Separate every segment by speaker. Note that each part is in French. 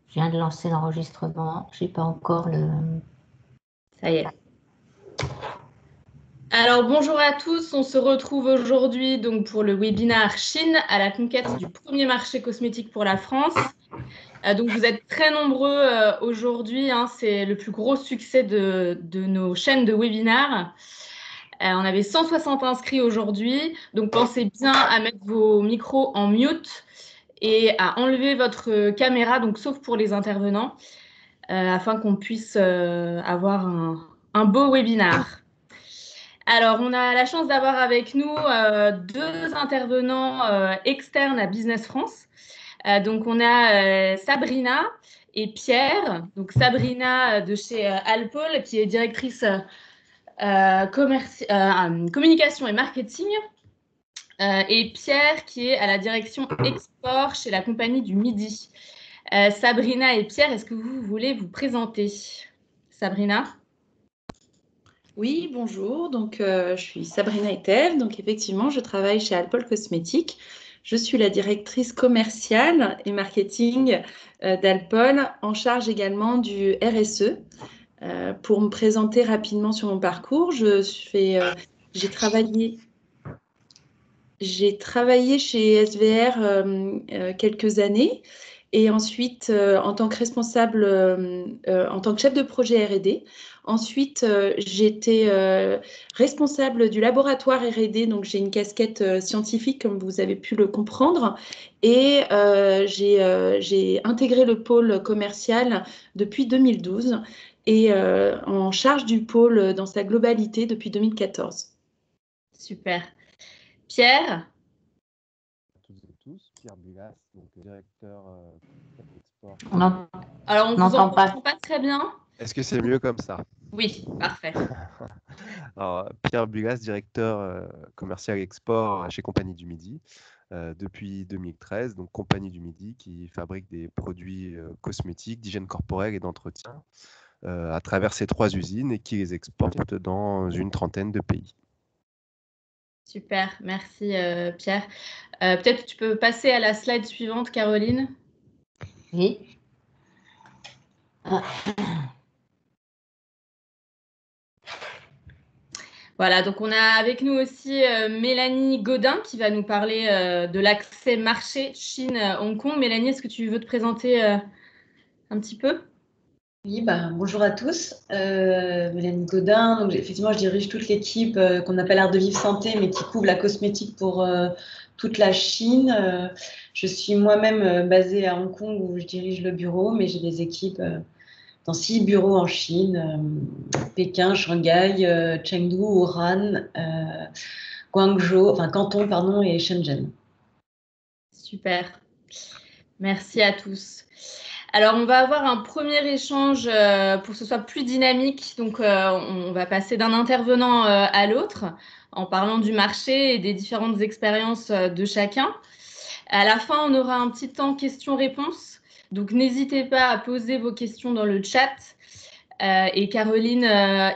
Speaker 1: Je viens de lancer l'enregistrement. Je n'ai pas encore le...
Speaker 2: Ça y est. Alors, bonjour à tous. On se retrouve aujourd'hui donc pour le webinaire Chine à la conquête du premier marché cosmétique pour la France. Donc, vous êtes très nombreux aujourd'hui. C'est le plus gros succès de nos chaînes de webinaires. On avait 160 inscrits aujourd'hui. Donc, pensez bien à mettre vos micros en mute et à enlever votre caméra, donc sauf pour les intervenants, afin qu'on puisse avoir un beau webinaire. Alors, on a la chance d'avoir avec nous deux intervenants externes à Business France. Donc, on a Sabrina et Pierre. Donc, Sabrina de chez Alpol, qui est directrice communication et marketing. Et Pierre, qui est à la direction export chez la Compagnie du Midi. Sabrina et Pierre, est-ce que vous voulez vous présenter? Sabrina?
Speaker 3: Oui, bonjour. Donc, je suis Sabrina Etev. Donc, effectivement, je travaille chez Alpol Cosmétiques. Je suis la directrice commerciale et marketing d'Alpol, en charge également du RSE. Pour me présenter rapidement sur mon parcours, j'ai travaillé chez SVR quelques années et ensuite en tant que responsable, en tant que chef de projet R&D. Ensuite, j'étais responsable du laboratoire R&D, donc j'ai une casquette scientifique comme vous avez pu le comprendre. Et j'ai intégré le pôle commercial depuis 2012 et en charge du pôle dans sa globalité depuis 2014.
Speaker 2: Super. Pierre?
Speaker 4: Toutes et tous, Pierre Bulas, donc directeur export.
Speaker 2: Alors, on ne vous entend pas très bien.
Speaker 4: Est-ce que c'est mieux comme ça?
Speaker 2: Oui, parfait.
Speaker 4: Alors, Pierre Bulas, directeur commercial export chez Compagnie du Midi depuis 2013. Donc, Compagnie du Midi qui fabrique des produits cosmétiques, d'hygiène corporelle et d'entretien à travers ces 3 usines et qui les exporte dans une trentaine de pays.
Speaker 2: Super, merci Pierre. Peut-être tu peux passer à la slide suivante, Caroline.
Speaker 1: Oui.
Speaker 2: Voilà, donc on a avec nous aussi Mélanie Godin qui va nous parler de l'accès marché Chine-Hong Kong. Mélanie, est-ce que tu veux te présenter un petit peu?
Speaker 5: Oui, bonjour à tous. Mélanie Godin. Donc, effectivement, je dirige toute l'équipe qu'on appelle Art de Vivre Santé, mais qui couvre la cosmétique pour toute la Chine. Je suis moi-même basée à Hong Kong où je dirige le bureau, mais j'ai des équipes dans 6 bureaux en Chine, Pékin, Shanghai, Chengdu, Wuhan, Guangzhou, enfin Canton, pardon, et Shenzhen.
Speaker 2: Super. Merci à tous. Alors, on va avoir un premier échange pour que ce soit plus dynamique. Donc, on va passer d'un intervenant à l'autre en parlant du marché et des différentes expériences de chacun. À la fin, on aura un petit temps questions-réponses. Donc, n'hésitez pas à poser vos questions dans le chat. Et Caroline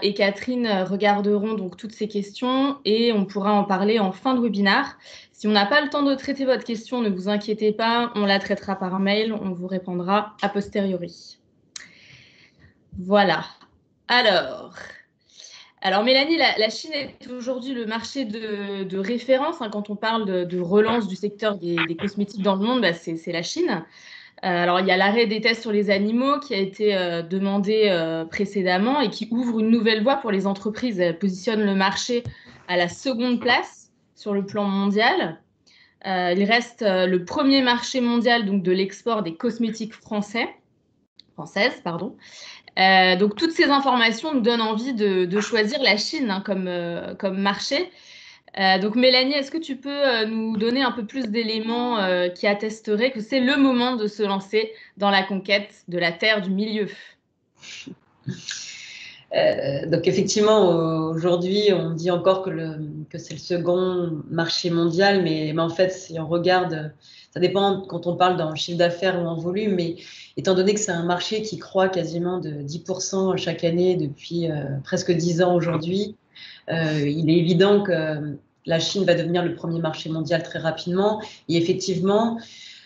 Speaker 2: et Catherine regarderont donc toutes ces questions et on pourra en parler en fin de webinaire. Si on n'a pas le temps de traiter votre question, ne vous inquiétez pas, on la traitera par mail, on vous répondra a posteriori. Voilà. Alors Mélanie, la Chine est aujourd'hui le marché de référence. Quand on parle de relance du secteur des cosmétiques dans le monde, c'est la Chine. Alors, il y a l'arrêt des tests sur les animaux qui a été demandé précédemment et qui ouvre une nouvelle voie pour les entreprises. Elle positionne le marché à la seconde place sur le plan mondial. Il reste le premier marché mondial donc, de l'export des cosmétiques françaises. Donc, toutes ces informations nous donnent envie de choisir la Chine comme marché. Donc Mélanie, est-ce que tu peux nous donner un peu plus d'éléments qui attesteraient que c'est le moment de se lancer dans la conquête de la terre du milieu?
Speaker 5: Donc effectivement, aujourd'hui, on dit encore que c'est le second marché mondial, mais en fait, si on regarde, ça dépend quand on parle dans chiffre d'affaires ou en volume, mais étant donné que c'est un marché qui croît quasiment de 10% chaque année depuis presque 10 ans aujourd'hui, il est évident que la Chine va devenir le premier marché mondial très rapidement. Et effectivement,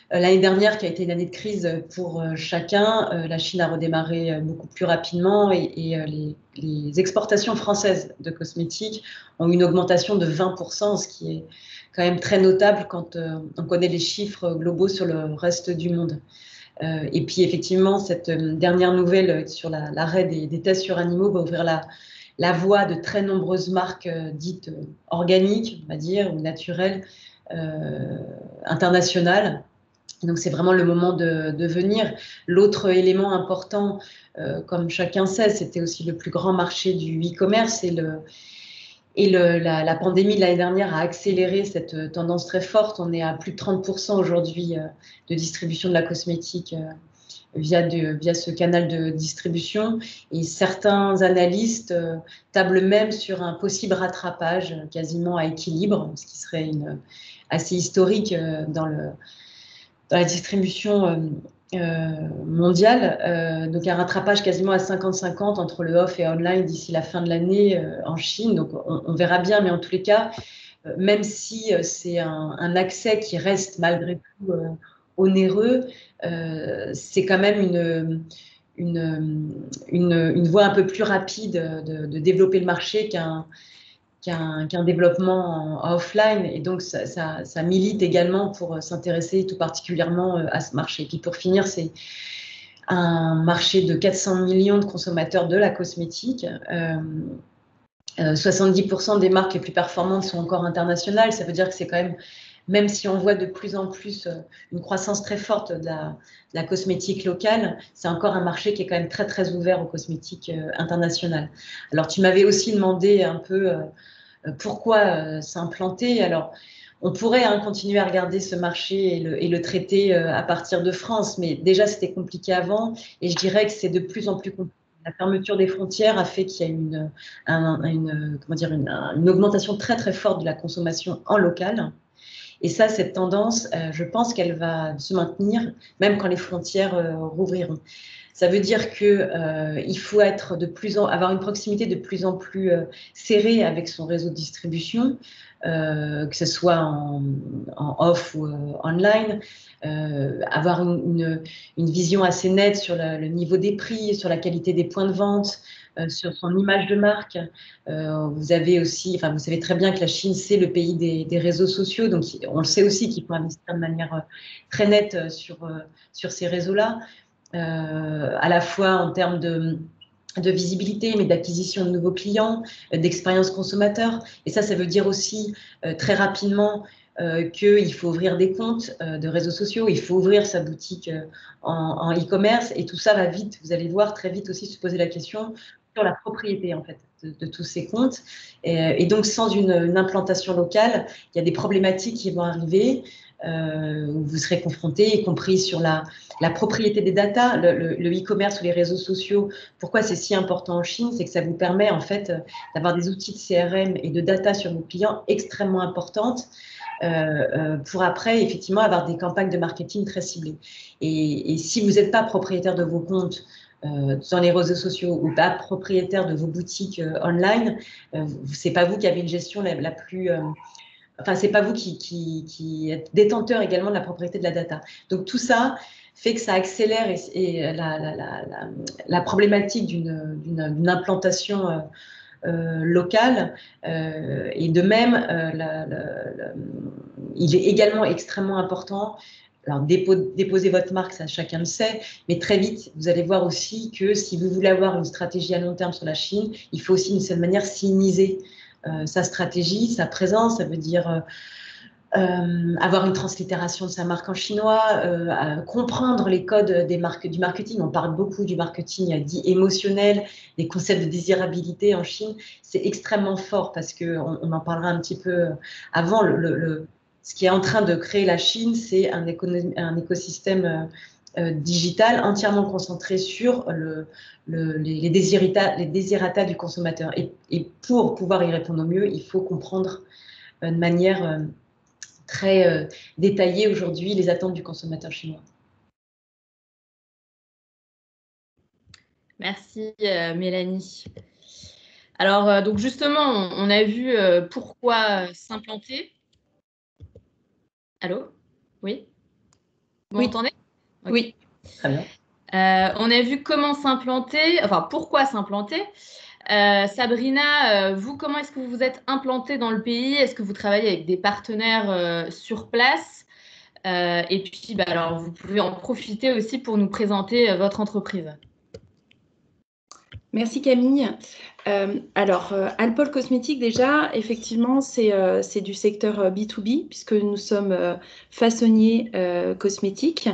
Speaker 5: L'année dernière, qui a été une année de crise pour chacun, la Chine a redémarré beaucoup plus rapidement et les exportations françaises de cosmétiques ont une augmentation de 20%, ce qui est quand même très notable quand on connaît les chiffres globaux sur le reste du monde. Et puis effectivement, cette dernière nouvelle sur l'arrêt des tests sur animaux va ouvrir la voie de très nombreuses marques dites organiques, on va dire, ou naturelles, internationales. Donc c'est vraiment le moment de venir. L'autre élément important, comme chacun sait, c'était aussi le plus grand marché du e-commerce et la pandémie de l'année dernière a accéléré cette tendance très forte. On est à plus de 30% aujourd'hui de distribution de la cosmétique via ce canal de distribution. Et certains analystes tablent même sur un possible rattrapage quasiment à équilibre, ce qui serait assez historique dans la distribution mondiale. Donc un rattrapage quasiment à 50-50 entre le off et online d'ici la fin de l'année en Chine. Donc on verra bien, mais en tous les cas, même si c'est un accès qui reste malgré tout onéreux, c'est quand même une voie un peu plus rapide de développer le marché qu'un développement en offline. Et donc, ça milite également pour s'intéresser tout particulièrement à ce marché. Et puis pour finir, c'est un marché de 400 millions de consommateurs de la cosmétique. 70% des marques les plus performantes sont encore internationales. Ça veut dire que c'est quand même si on voit de plus en plus une croissance très forte de la cosmétique locale, c'est encore un marché qui est quand même très, très ouvert aux cosmétiques internationales. Alors, tu m'avais aussi demandé un peu pourquoi s'implanter. Alors, on pourrait continuer à regarder ce marché et le traiter à partir de France, mais déjà, c'était compliqué avant et je dirais que c'est de plus en plus compliqué. La fermeture des frontières a fait qu'il y a une augmentation très, très forte de la consommation en local. Et ça, cette tendance, je pense qu'elle va se maintenir, même quand les frontières rouvriront. Ça veut dire qu'il faut avoir une proximité de plus en plus serrée avec son réseau de distribution, que ce soit en off ou online, avoir une vision assez nette sur le niveau des prix, sur la qualité des points de vente, sur son image de marque. Vous savez très bien que la Chine, c'est le pays des réseaux sociaux, donc on le sait aussi qu'il faut investir de manière très nette sur ces réseaux-là. À la fois en termes de visibilité, mais d'acquisition de nouveaux clients, d'expérience consommateur. Et ça veut dire aussi très rapidement qu'il faut ouvrir des comptes de réseaux sociaux, il faut ouvrir sa boutique en e-commerce, et tout ça va vite. Vous allez voir très vite aussi se poser la question sur la propriété en fait de tous ces comptes. Et donc sans une implantation locale, il y a des problématiques qui vont arriver. Où vous serez confrontés, y compris sur la propriété des datas, le e-commerce ou les réseaux sociaux. Pourquoi c'est si important en Chine? C'est que ça vous permet en fait d'avoir des outils de CRM et de data sur vos clients extrêmement importantes pour après effectivement avoir des campagnes de marketing très ciblées. Et si vous n'êtes pas propriétaire de vos comptes dans les réseaux sociaux ou pas propriétaire de vos boutiques online, c'est pas vous qui avez une gestion la plus enfin, c'est pas vous qui êtes détenteur également de la propriété de la data. Donc tout ça fait que ça accélère et la problématique d'une implantation locale. Et de même, il est également extrêmement important. Alors, déposer votre marque, ça chacun le sait, mais très vite, vous allez voir aussi que si vous voulez avoir une stratégie à long terme sur la Chine, il faut aussi d'une certaine manière siniser sa stratégie, sa présence. Ça veut dire avoir une translittération de sa marque en chinois, comprendre les codes du marketing. On parle beaucoup du marketing dit émotionnel, des concepts de désirabilité en Chine. C'est extrêmement fort parce qu'on en parlera un petit peu avant. Ce qui est en train de créer la Chine, c'est un écosystème digital entièrement concentré sur les désirata du consommateur. Et pour pouvoir y répondre au mieux, il faut comprendre de manière très détaillée aujourd'hui les attentes du consommateur chinois.
Speaker 2: Merci Mélanie. Alors donc justement, on a vu pourquoi s'implanter. Allô? Oui? Vous
Speaker 3: Oui.
Speaker 2: m'entendez? Ok.
Speaker 3: Oui.
Speaker 5: Très bien.
Speaker 2: On a vu comment s'implanter, enfin pourquoi s'implanter. Sabrina, vous, comment est-ce que vous vous êtes implantée dans le pays? Est-ce que vous travaillez avec des partenaires sur place? Et puis, alors, vous pouvez en profiter aussi pour nous présenter votre entreprise.
Speaker 3: Merci Camille. Alpol Cosmétique, déjà, effectivement, c'est du secteur B2B, puisque nous sommes façonniers cosmétiques.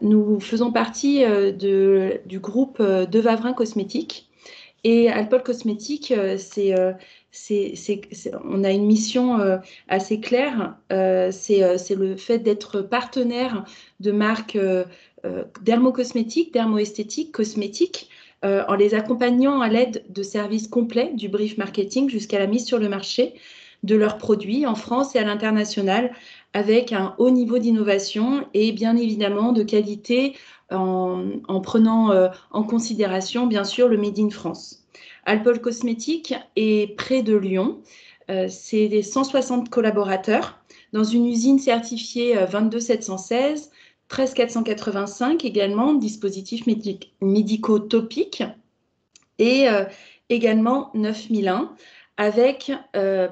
Speaker 3: Nous faisons partie du groupe De Vavrin Cosmétiques. Et Alpol Cosmétique, on a une mission assez claire. C'est le fait d'être partenaire de marques dermocosmétiques, dermoesthétiques, cosmétiques, en les accompagnant à l'aide de services complets du brief marketing jusqu'à la mise sur le marché de leurs produits en France et à l'international, avec un haut niveau d'innovation et bien évidemment de qualité en prenant en considération bien sûr le Made in France. Alpol Cosmétique est près de Lyon. C'est des 160 collaborateurs dans une usine certifiée 22716, 13485 également, dispositifs médicaux topiques, et également 9001 avec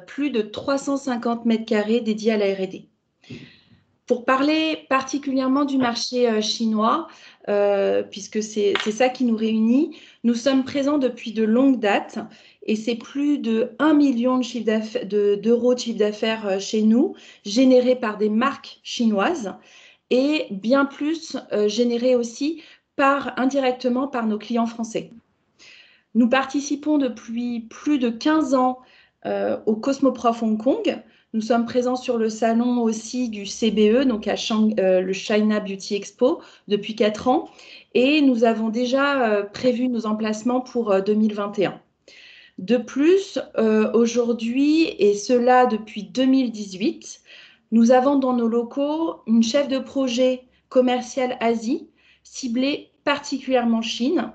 Speaker 3: plus de 350 mètres carrés dédiés à la R&D. Pour parler particulièrement du marché chinois, puisque c'est ça qui nous réunit, nous sommes présents depuis de longues dates et c'est plus de 1 million d'euros de chiffre d'affaires chez nous, générés par des marques chinoises et bien plus générés aussi indirectement par nos clients français. Nous participons depuis plus de 15 ans au Cosmoprof Hong Kong. Nous sommes présents sur le salon aussi du CBE, donc le China Beauty Expo, depuis 4 ans. Et nous avons déjà prévu nos emplacements pour 2021. De plus, aujourd'hui, et cela depuis 2018, nous avons dans nos locaux une chef de projet commercial Asie, ciblée particulièrement Chine.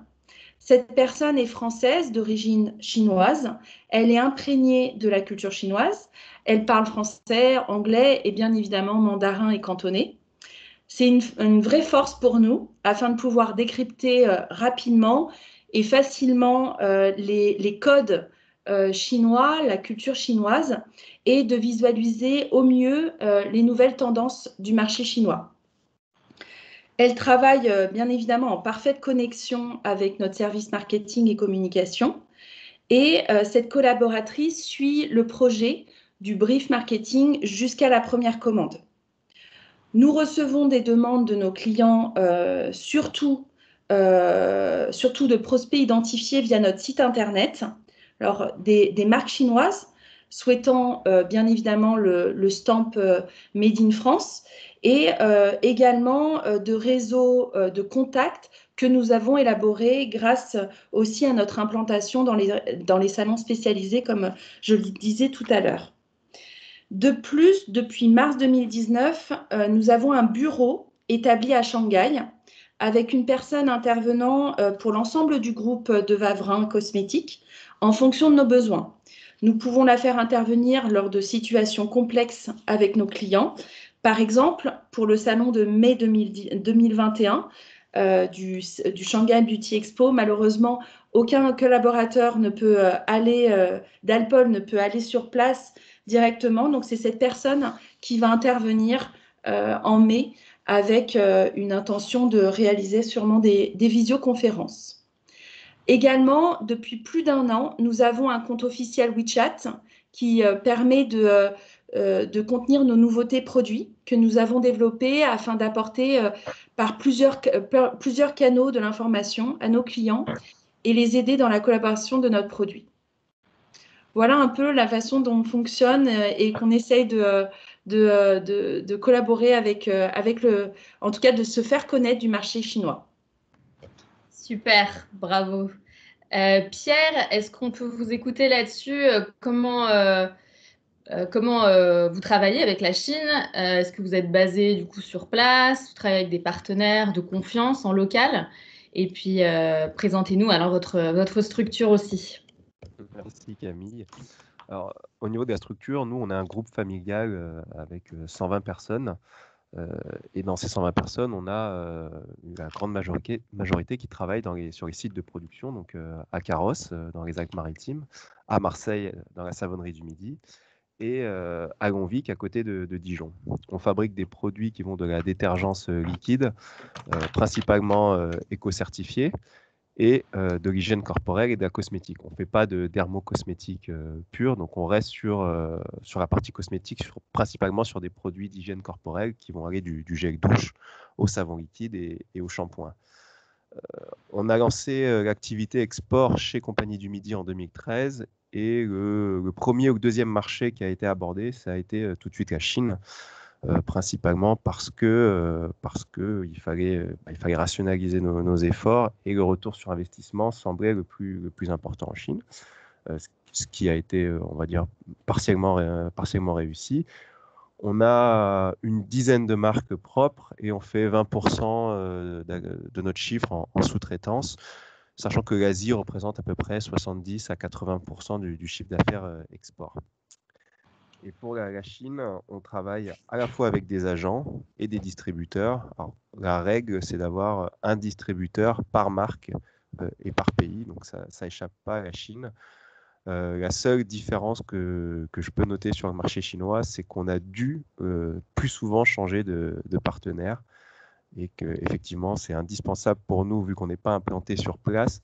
Speaker 3: Cette personne est française, d'origine chinoise. Elle est imprégnée de la culture chinoise. Elle parle français, anglais et bien évidemment mandarin et cantonais. C'est une vraie force pour nous afin de pouvoir décrypter rapidement et facilement les codes chinois, la culture chinoise et de visualiser au mieux les nouvelles tendances du marché chinois. Elle travaille bien évidemment en parfaite connexion avec notre service marketing et communication. Et cette collaboratrice suit le projet du brief marketing jusqu'à la première commande. Nous recevons des demandes de nos clients, surtout de prospects identifiés via notre site internet. Alors, des marques chinoises souhaitant bien évidemment le stamp Made in France et également de réseaux de contacts que nous avons élaborés grâce aussi à notre implantation dans les salons spécialisés, comme je le disais tout à l'heure. De plus, depuis mars 2019, nous avons un bureau établi à Shanghai avec une personne intervenant pour l'ensemble du groupe De Vavrin Cosmétiques en fonction de nos besoins. Nous pouvons la faire intervenir lors de situations complexes avec nos clients. Par exemple, pour le salon de mai 2021 du Shanghai Beauty Expo, malheureusement, aucun collaborateur d'Alpol ne peut aller sur place directement. Donc, c'est cette personne qui va intervenir en mai avec une intention de réaliser sûrement des visioconférences. Également, depuis plus d'1 an, nous avons un compte officiel WeChat qui permet de contenir nos nouveautés produits que nous avons développés afin d'apporter par plusieurs canaux de l'information à nos clients et les aider dans la collaboration de notre produit. Voilà un peu la façon dont on fonctionne et qu'on essaye de collaborer en tout cas de se faire connaître du marché chinois.
Speaker 2: Super, bravo. Pierre, est-ce qu'on peut vous écouter là-dessus? Comment vous travaillez avec la Chine? Est-ce que vous êtes basé du coup sur place? Vous travaillez avec des partenaires de confiance en local? Et puis, présentez-nous alors votre structure aussi.
Speaker 4: Merci Camille. Alors, au niveau de la structure, nous, on est un groupe familial avec 120 personnes. Et dans ces 120 personnes, on a la grande majorité qui travaille sur les sites de production, donc à Carrosse, dans les Alpes-Maritimes, à Marseille, dans la Savonnerie du Midi, et à Gonvic, à côté de Dijon. On fabrique des produits qui vont de la détergence liquide, principalement éco-certifiés, et de l'hygiène corporelle et de la cosmétique. On ne fait pas de dermocosmétique pure, donc on reste sur la partie cosmétique, principalement sur des produits d'hygiène corporelle qui vont aller du gel douche au savon liquide et au shampoing. On a lancé l'activité export chez Compagnie du Midi en 2013, et le premier ou le deuxième marché qui a été abordé, ça a été tout de suite la Chine, principalement parce que il fallait rationaliser nos efforts, et le retour sur investissement semblait le plus important en Chine, ce qui a été, on va dire, partiellement réussi. On a une dizaine de marques propres et on fait 20% de notre chiffre en sous-traitance, sachant que l'Asie représente à peu près 70 à 80% du chiffre d'affaires export. Et pour la Chine, on travaille à la fois avec des agents et des distributeurs. Alors, la règle, c'est d'avoir un distributeur par marque et par pays, donc ça n'échappe pas à la Chine. La seule différence que je peux noter sur le marché chinois, c'est qu'on a dû plus souvent changer de partenaire, et qu'effectivement, c'est indispensable pour nous, vu qu'on n'est pas implanté sur place,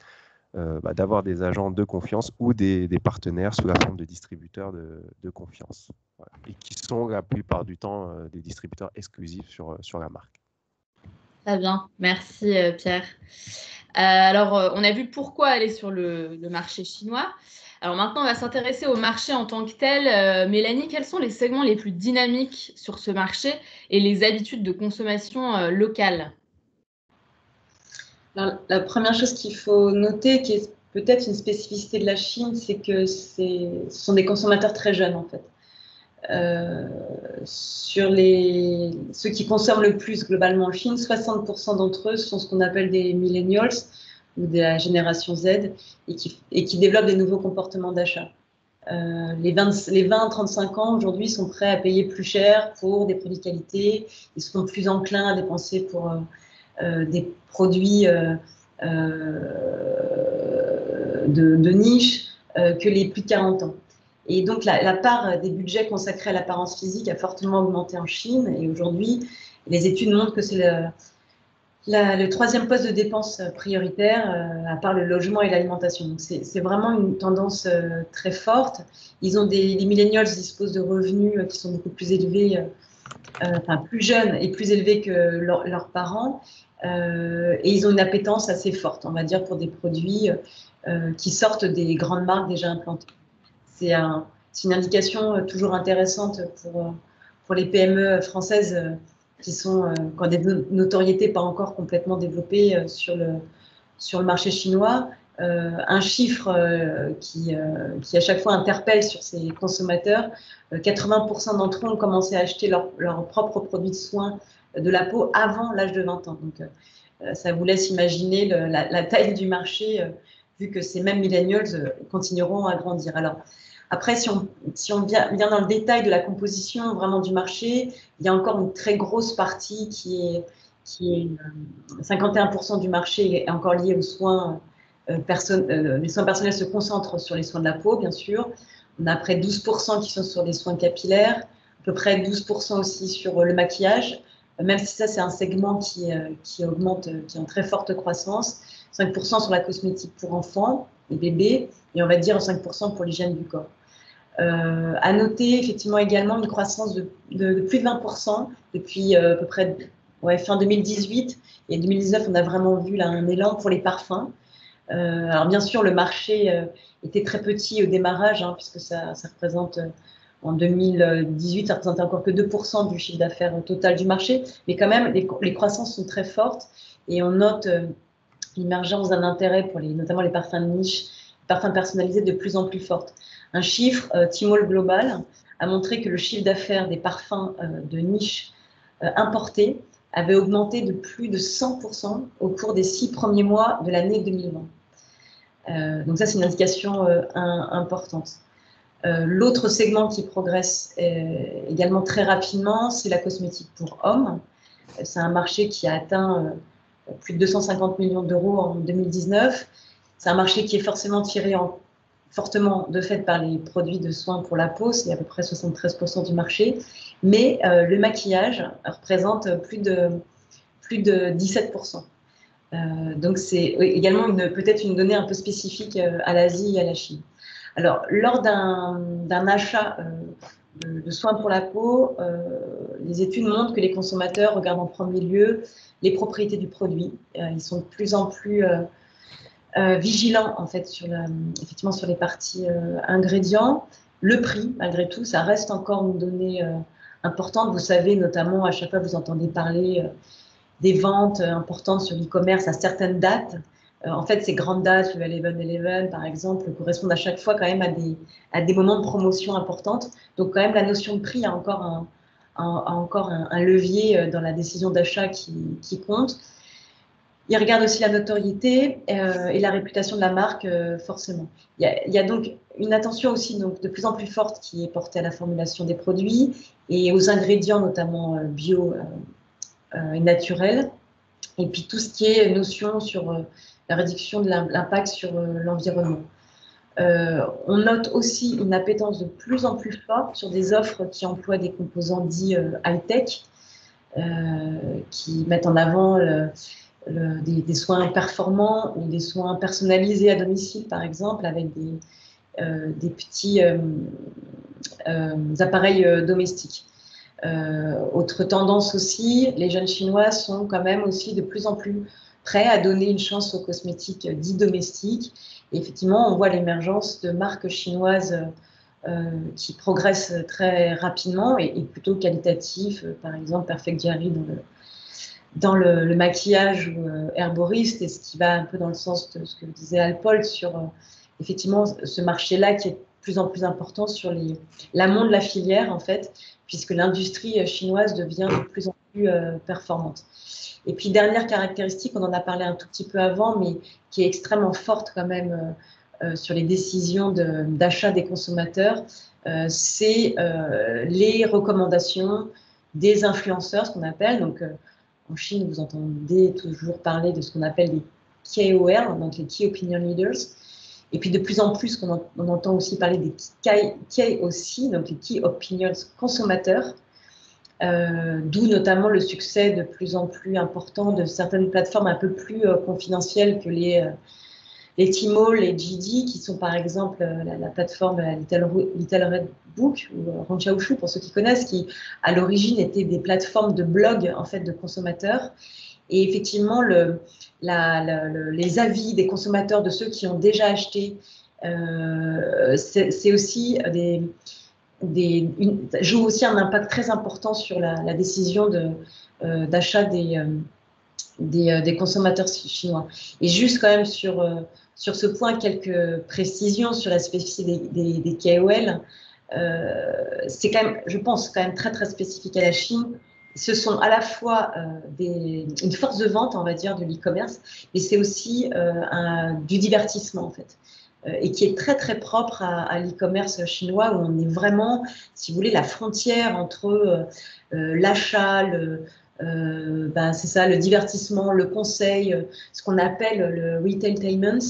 Speaker 4: d'avoir des agents de confiance ou des partenaires sous la forme de distributeurs de confiance. Voilà. Et qui sont la plupart du temps des distributeurs exclusifs sur la marque.
Speaker 2: Très bien, merci Pierre. Alors, on a vu pourquoi aller sur le marché chinois. Alors maintenant, on va s'intéresser au marché en tant que tel. Mélanie, quels sont les segments les plus dynamiques sur ce marché et les habitudes de consommation locales?
Speaker 5: Alors, la première chose qu'il faut noter, qui est peut-être une spécificité de la Chine, c'est que ce sont des consommateurs très jeunes en fait. Sur ceux qui consomment le plus globalement en Chine, 60% d'entre eux sont ce qu'on appelle des millennials ou de la génération Z, et qui développent des nouveaux comportements d'achat. Les 20-35 ans aujourd'hui sont prêts à payer plus cher pour des produits de qualité, ils seront plus enclins à dépenser pour des produits de niche que les plus de 40 ans. Et donc, la part des budgets consacrés à l'apparence physique a fortement augmenté en Chine. Et aujourd'hui, les études montrent que c'est le troisième poste de dépense prioritaire, à part le logement et l'alimentation. Donc, c'est vraiment une tendance très forte. Les millennials disposent de revenus qui sont beaucoup plus élevés, plus jeunes et plus élevés que leurs parents. Et ils ont une appétence assez forte, on va dire, pour des produits qui sortent des grandes marques déjà implantées. C'est une indication toujours intéressante pour les PME françaises qui ont des notoriétés pas encore complètement développées sur le marché chinois. Un chiffre qui à chaque fois interpelle sur ces consommateurs, 80% d'entre eux ont commencé à acheter leurs propres produits de soins de la peau avant l'âge de 20 ans. Donc, ça vous laisse imaginer la taille du marché, vu que ces mêmes millennials continueront à grandir. Alors, après, si on vient dans le détail de la composition vraiment du marché, il y a encore une très grosse partie qui est 51% du marché est encore lié aux soins les soins personnels se concentrent sur les soins de la peau, bien sûr. On a près de 12% qui sont sur les soins capillaires, à peu près 12% aussi sur le maquillage, même si ça, c'est un segment qui augmente, qui est en très forte croissance. 5% sur la cosmétique pour enfants et bébés, et on va dire 5% pour l'hygiène du corps. À noter effectivement également une croissance de plus de 20% depuis à peu près fin 2018, et 2019, on a vraiment vu là, un élan pour les parfums. Alors bien sûr, le marché était très petit au démarrage, puisque ça représente, en 2018, ça représentait encore que 2% du chiffre d'affaires total du marché, mais quand même, les croissances sont très fortes, et on note l'émergence d'un intérêt pour notamment les parfums de niche, les parfums personnalisés de plus en plus fortes. Un chiffre, Tmall Global, a montré que le chiffre d'affaires des parfums de niche importés avait augmenté de plus de 100% au cours des 6 premiers mois de l'année 2020. Donc ça, c'est une indication importante. L'autre segment qui progresse également très rapidement, c'est la cosmétique pour hommes. C'est un marché qui a atteint plus de 250 millions d'euros en 2019. C'est un marché qui est forcément tiré fortement de fait par les produits de soins pour la peau, c'est à peu près 73% du marché, mais le maquillage représente plus de 17%. Donc c'est également peut-être une donnée un peu spécifique à l'Asie et à la Chine. Alors, lors d'un achat de soins pour la peau, les études montrent que les consommateurs regardent en premier lieu les propriétés du produit. Ils sont de plus en plus vigilants en fait effectivement sur les parties ingrédients. Le prix, malgré tout, ça reste encore une donnée importante. Vous savez, notamment, à chaque fois vous entendez parler des ventes importantes sur l'e-commerce à certaines dates. En fait, ces grandes dates, le 11/11 par exemple, correspondent à chaque fois quand même à des moments de promotion importantes. Donc quand même, la notion de prix a encore un levier dans la décision d'achat qui compte. Ils regardent aussi la notoriété et la réputation de la marque, forcément. Il y a donc une attention aussi donc, de plus en plus forte qui est portée à la formulation des produits et aux ingrédients, notamment bio et naturels. Et puis tout ce qui est notion sur la réduction de l'impact sur l'environnement. On note aussi une appétence de plus en plus forte sur des offres qui emploient des composants dits high-tech, qui mettent en avant des soins performants ou des soins personnalisés à domicile, par exemple, avec des petits appareils domestiques. Autre tendance aussi, les jeunes Chinois sont quand même aussi de plus en plus prêts à donner une chance aux cosmétiques dits domestiques. Et effectivement, on voit l'émergence de marques chinoises qui progressent très rapidement et plutôt qualitatives, par exemple Perfect Diary dans le maquillage ou herboriste, et ce qui va un peu dans le sens de ce que disait Alpol sur effectivement ce marché-là qui est de plus en plus important sur l'amont de la filière en fait, puisque l'industrie chinoise devient de plus en plus performante. Et puis, dernière caractéristique, on en a parlé un tout petit peu avant, mais qui est extrêmement forte quand même sur les décisions d'achat des consommateurs, c'est les recommandations des influenceurs, ce qu'on appelle. Donc, en Chine, vous entendez toujours parler de ce qu'on appelle les KOL, donc les Key Opinion Leaders. Et puis de plus en plus, on entend aussi parler des KOC, donc les Key Opinions consommateurs, d'où notamment le succès de plus en plus important de certaines plateformes un peu plus confidentielles que les Tmall, les JD, qui sont par exemple la plateforme Little Red Book ou Ranchaoshu pour ceux qui connaissent, qui à l'origine étaient des plateformes de blog en fait de consommateurs. Et effectivement, les avis des consommateurs, de ceux qui ont déjà acheté, c'est aussi joue aussi un impact très important sur la décision d'achat des consommateurs chinois. Et juste quand même sur ce point, quelques précisions sur la spécificité des KOL. C'est quand même, je pense, quand même très, très spécifique à la Chine. Ce sont à la fois une force de vente, on va dire, de l'e-commerce, mais c'est aussi du divertissement, en fait, et qui est très, très propre à l'e-commerce chinois, où on est vraiment, si vous voulez, la frontière entre l'achat, c'est ça, le divertissement, le conseil, ce qu'on appelle le retailtainment,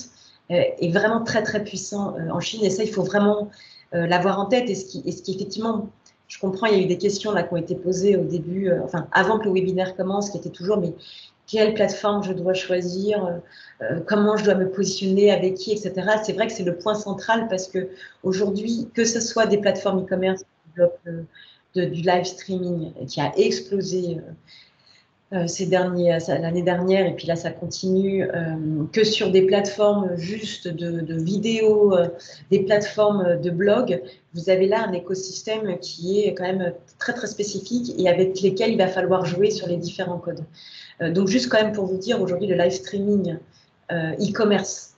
Speaker 5: est vraiment très, très puissant en Chine, et ça, il faut vraiment l'avoir en tête, et ce qui effectivement... Je comprends, il y a eu des questions là qui ont été posées au début, enfin avant que le webinaire commence, qui étaient toujours mais quelle plateforme je dois choisir, comment je dois me positionner, avec qui, etc. C'est vrai que c'est le point central parce que aujourd'hui, que ce soit des plateformes e-commerce qui développent du live streaming qui a explosé l'année dernière, et puis là ça continue, que sur des plateformes juste de vidéos, des plateformes de blog, vous avez là un écosystème qui est quand même très très spécifique et avec lesquels il va falloir jouer sur les différents codes. Donc juste quand même pour vous dire, aujourd'hui le live streaming e-commerce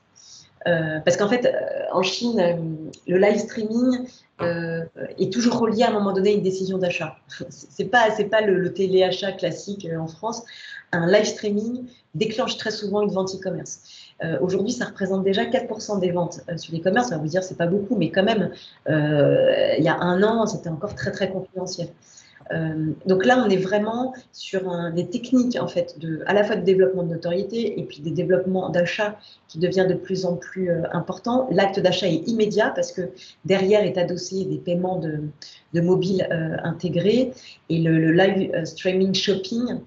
Speaker 5: Parce qu'en fait, en Chine, le live streaming est toujours relié à un moment donné à une décision d'achat. C'est pas le téléachat classique en France. Un live streaming déclenche très souvent une vente e-commerce. Aujourd'hui, ça représente déjà 4% des ventes sur l'e-commerce. On va vous dire, c'est pas beaucoup, mais quand même, il y a un an, c'était encore très, très confidentiel. Donc là, on est vraiment sur des techniques en fait à la fois de développement de notoriété et puis des développements d'achat qui devient de plus en plus important. L'acte d'achat est immédiat parce que derrière est adossé des paiements de mobile intégrés et le live streaming shopping.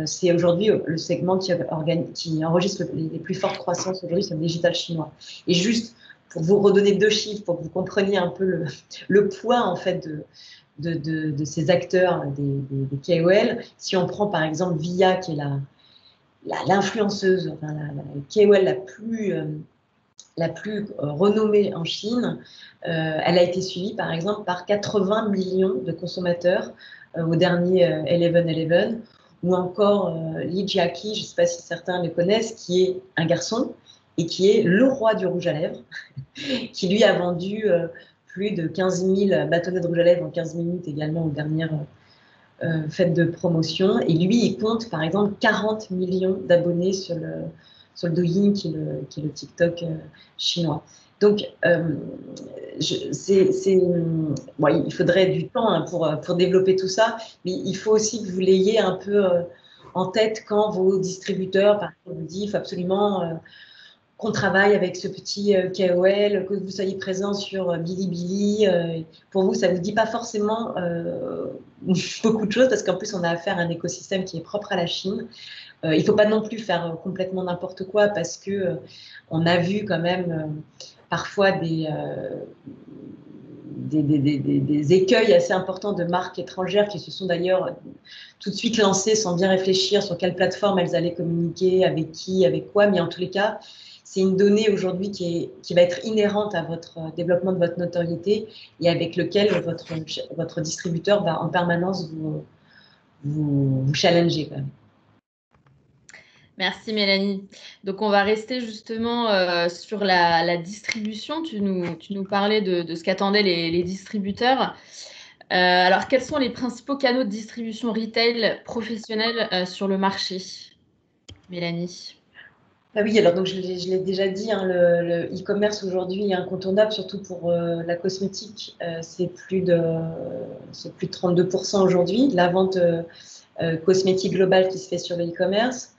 Speaker 5: C'est aujourd'hui le segment qui enregistre les plus fortes croissances aujourd'hui sur le digital chinois. Et juste pour vous redonner 2 chiffres, pour que vous compreniez un peu le poids en fait de ces acteurs, des KOL. Si on prend par exemple Via, qui est l'influenceuse, enfin, la KOL la plus renommée en Chine, elle a été suivie par exemple par 80 millions de consommateurs au dernier 11/11, ou encore Li Jiaqi, je ne sais pas si certains le connaissent, qui est un garçon et qui est le roi du rouge à lèvres, qui lui a vendu plus de 15 000 bâtonnets de rouge à lèvres en 15 minutes également aux dernières fêtes de promotion. Et lui, il compte par exemple 40 millions d'abonnés sur le Douyin, qui est le TikTok chinois. Donc, bon, il faudrait du temps hein, pour développer tout ça, mais il faut aussi que vous l'ayez un peu en tête quand vos distributeurs, par exemple, vous disent qu'il faut absolument qu'on travaille avec ce petit KOL, que vous soyez présent sur Bilibili. Pour vous, ça ne vous dit pas forcément beaucoup de choses, parce qu'en plus, on a affaire à un écosystème qui est propre à la Chine. Il ne faut pas non plus faire complètement n'importe quoi, parce que on a vu quand même parfois des écueils assez importants de marques étrangères qui se sont d'ailleurs tout de suite lancées sans bien réfléchir sur quelle plateforme elles allaient communiquer, avec qui, avec quoi, mais en tous les cas, c'est une donnée aujourd'hui qui va être inhérente à votre développement de votre notoriété et avec lequel votre distributeur va en permanence vous challenger quand même.
Speaker 2: Merci Mélanie. Donc on va rester justement sur la distribution. Tu nous parlais de ce qu'attendaient les distributeurs. Alors quels sont les principaux canaux de distribution retail professionnels sur le marché, Mélanie?
Speaker 5: Ah oui, alors donc je l'ai déjà dit, hein, le e-commerce aujourd'hui est incontournable, surtout pour la cosmétique. C'est plus de 32% aujourd'hui, la vente cosmétique globale qui se fait sur le e-commerce.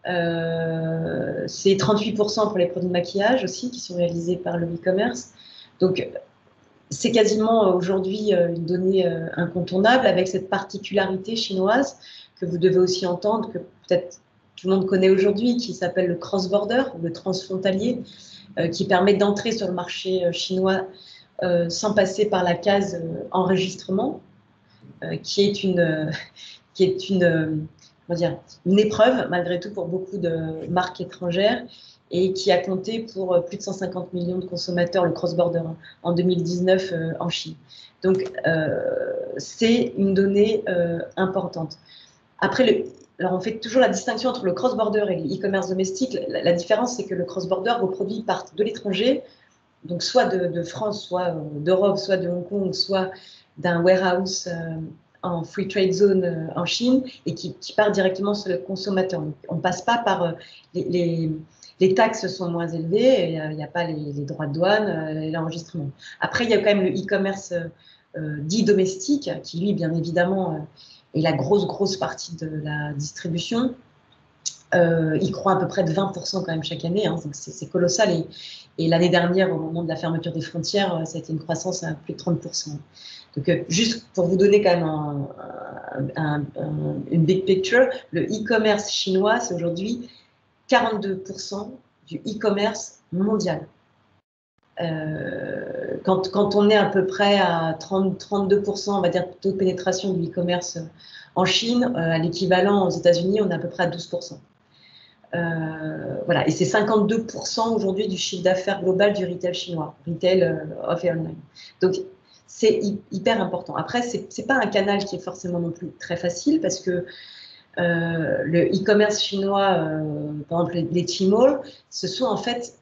Speaker 5: C'est 38% pour les produits de maquillage aussi qui sont réalisés par le e-commerce. Donc, c'est quasiment aujourd'hui une donnée incontournable, avec cette particularité chinoise que vous devez aussi entendre, que peut-être tout le monde connaît aujourd'hui, qui s'appelle le cross-border, le transfrontalier, qui permet d'entrer sur le marché chinois sans passer par la case enregistrement, qui est une épreuve, malgré tout, pour beaucoup de marques étrangères et qui a compté pour plus de 150 millions de consommateurs, le cross-border, en 2019 en Chine. Donc, c'est une donnée importante. Après, alors on fait toujours la distinction entre le cross-border et l'e-commerce domestique. La différence, c'est que le cross-border, vos produits partent de l'étranger, donc soit de France, soit d'Europe, soit de Hong Kong, soit d'un warehouse en free trade zone en Chine et qui part directement sur le consommateur. Donc, on ne passe pas par les taxes sont moins élevées, il n'y a pas les droits de douane et l'enregistrement. Après, il y a quand même le e-commerce dit domestique qui, lui, bien évidemment, est la grosse partie de la distribution. Il croît à peu près de 20% quand même chaque année, hein, donc c'est colossal. Et l'année dernière, au moment de la fermeture des frontières, ça a été une croissance à plus de 30%. Donc, juste pour vous donner quand même une big picture, le e-commerce chinois, c'est aujourd'hui 42% du e-commerce mondial. Quand on est à peu près à 32%, on va dire, taux de pénétration du e-commerce en Chine, à l'équivalent aux États-Unis, on est à peu près à 12%. Voilà, et c'est 52% aujourd'hui du chiffre d'affaires global du retail chinois, retail off et online. Donc, c'est hyper important. Après, c'est pas un canal qui est forcément non plus très facile parce que le e-commerce chinois, par exemple les Tmall, ce sont en fait,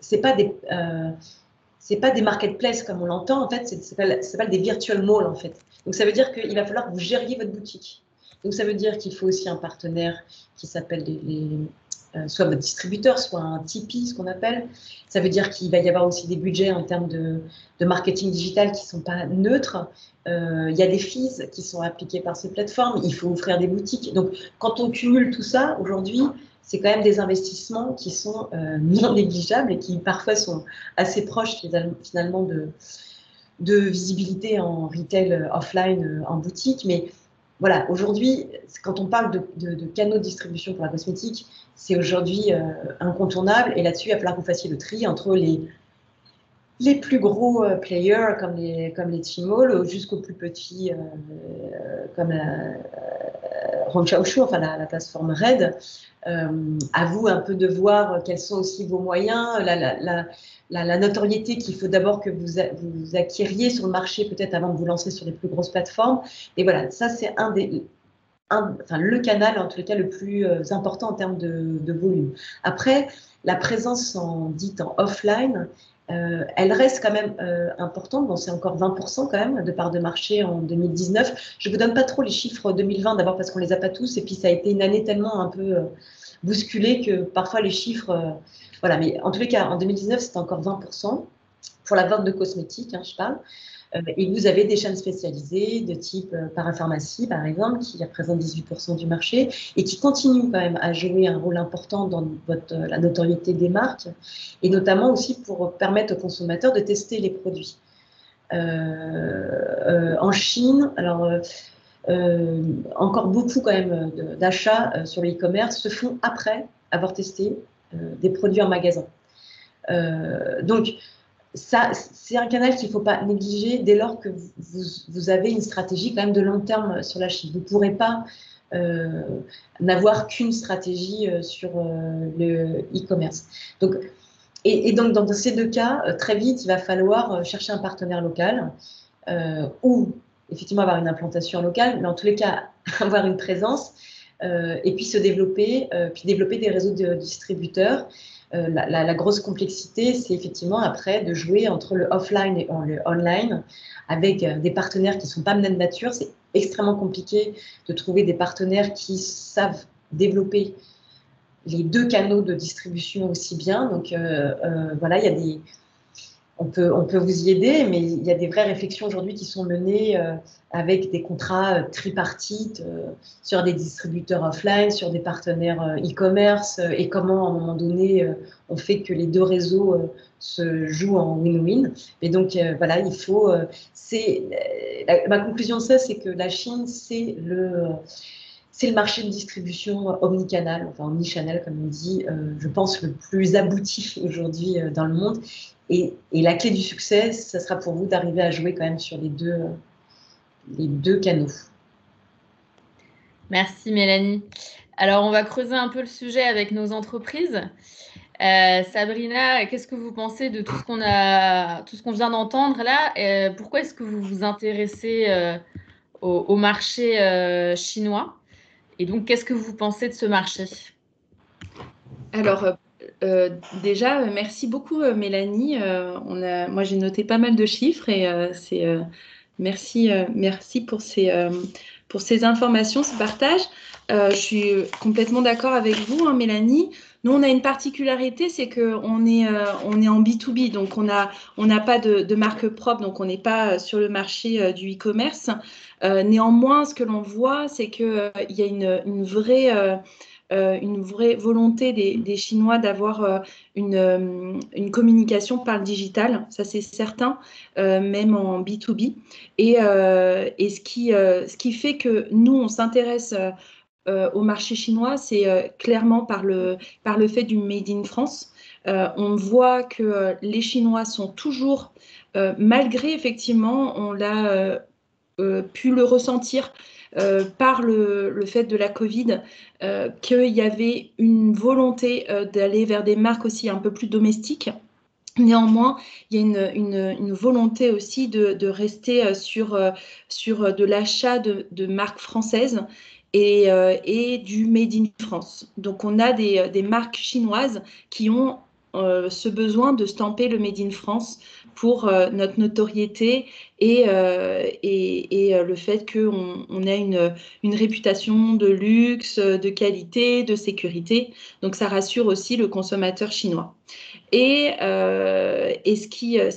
Speaker 5: c'est pas des marketplaces comme on l'entend, en fait, ça s'appelle des virtual malls, en fait. Donc, ça veut dire qu'il va falloir que vous gériez votre boutique. Donc, ça veut dire qu'il faut aussi un partenaire qui s'appelle soit votre distributeur, soit un Tipeee, ce qu'on appelle. Ça veut dire qu'il va y avoir aussi des budgets en termes de marketing digital qui ne sont pas neutres. Il y a des fees qui sont appliquées par ces plateformes. Il faut ouvrir des boutiques. Donc, quand on cumule tout ça, aujourd'hui, c'est quand même des investissements qui sont non négligeables et qui parfois sont assez proches finalement de visibilité en retail offline, en boutique. Mais voilà, aujourd'hui, quand on parle de canaux de distribution pour la cosmétique, c'est aujourd'hui incontournable. Et là-dessus, il va falloir que vous fassiez le tri entre les plus gros players comme les Tmall jusqu'aux plus petits comme Hongqiaoshu, enfin la plateforme RED. À vous un peu de voir quels sont aussi vos moyens, la notoriété qu'il faut d'abord que vous acquériez sur le marché peut-être avant de vous lancer sur les plus grosses plateformes. Et voilà, ça c'est le canal en tous les cas le plus important en termes de volume. Après, la présence dite en offline, elle reste quand même importante. Bon, c'est encore 20% quand même de part de marché en 2019. Je ne vous donne pas trop les chiffres 2020, d'abord parce qu'on ne les a pas tous, et puis ça a été une année tellement un peu bousculée que parfois les chiffres... voilà, mais en tous les cas, en 2019, c'était encore 20% pour la vente de cosmétiques, je parle. Et vous avez des chaînes spécialisées de type parapharmacie, par exemple, qui représentent 18% du marché et qui continuent quand même à jouer un rôle important dans la notoriété des marques et notamment aussi pour permettre aux consommateurs de tester les produits. En Chine, alors encore beaucoup quand même d'achats sur le e-commerce se font après avoir testé des produits en magasin. Donc, ça, c'est un canal qu'il ne faut pas négliger dès lors que vous avez une stratégie quand même de long terme sur la Chine. Vous ne pourrez pas n'avoir qu'une stratégie sur le e-commerce. Donc, et donc, dans ces deux cas, très vite, il va falloir chercher un partenaire local ou effectivement avoir une implantation locale, mais en tous les cas, avoir une présence et puis se développer, puis développer des réseaux de distributeurs. La grosse complexité, c'est effectivement après de jouer entre le offline et le online avec des partenaires qui ne sont pas menés de nature. C'est extrêmement compliqué de trouver des partenaires qui savent développer les deux canaux de distribution aussi bien. Donc voilà, il y a on peut vous y aider, mais il y a des vraies réflexions aujourd'hui qui sont menées avec des contrats tripartites sur des distributeurs offline, sur des partenaires e-commerce et comment à un moment donné on fait que les deux réseaux se jouent en win-win. Et donc voilà, il faut. Ma conclusion de ça, c'est que la Chine, c'est le marché de distribution omnicanal, enfin omnichannel comme on dit, je pense le plus abouti aujourd'hui dans le monde. Et la clé du succès, ça sera pour vous d'arriver à jouer quand même sur les deux canaux.
Speaker 2: Merci Mélanie. Alors, on va creuser un peu le sujet avec nos entreprises. Sabrina, qu'est-ce que vous pensez de tout ce qu'on vient d'entendre là? Pourquoi est-ce que vous vous intéressez au marché chinois? Et donc, qu'est-ce que vous pensez de ce marché?
Speaker 3: Alors, déjà, merci beaucoup Mélanie. Moi, j'ai noté pas mal de chiffres et merci pour ces informations, ce partage. Je suis complètement d'accord avec vous, Mélanie. Nous, on a une particularité, c'est qu'on est en B2B, donc on n'a pas de marque propre, donc on n'est pas sur le marché du e-commerce. Néanmoins, ce que l'on voit, c'est qu'il y a une vraie volonté des Chinois d'avoir une communication par le digital, ça c'est certain, même en B2B. Et ce qui fait que nous, on s'intéresse au marché chinois, c'est clairement par le fait du Made in France. On voit que les Chinois sont toujours, malgré effectivement, on l'a pu le ressentir par le fait de la Covid, qu'il y avait une volonté d'aller vers des marques aussi un peu plus domestiques. Néanmoins, il y a une volonté aussi de rester sur de l'achat de marques françaises. et du Made in France. Donc, on a des marques chinoises qui ont ce besoin de stamper le Made in France pour notre notoriété et le fait qu'on a une réputation de luxe, de qualité, de sécurité. Donc, ça rassure aussi le consommateur chinois. Et ce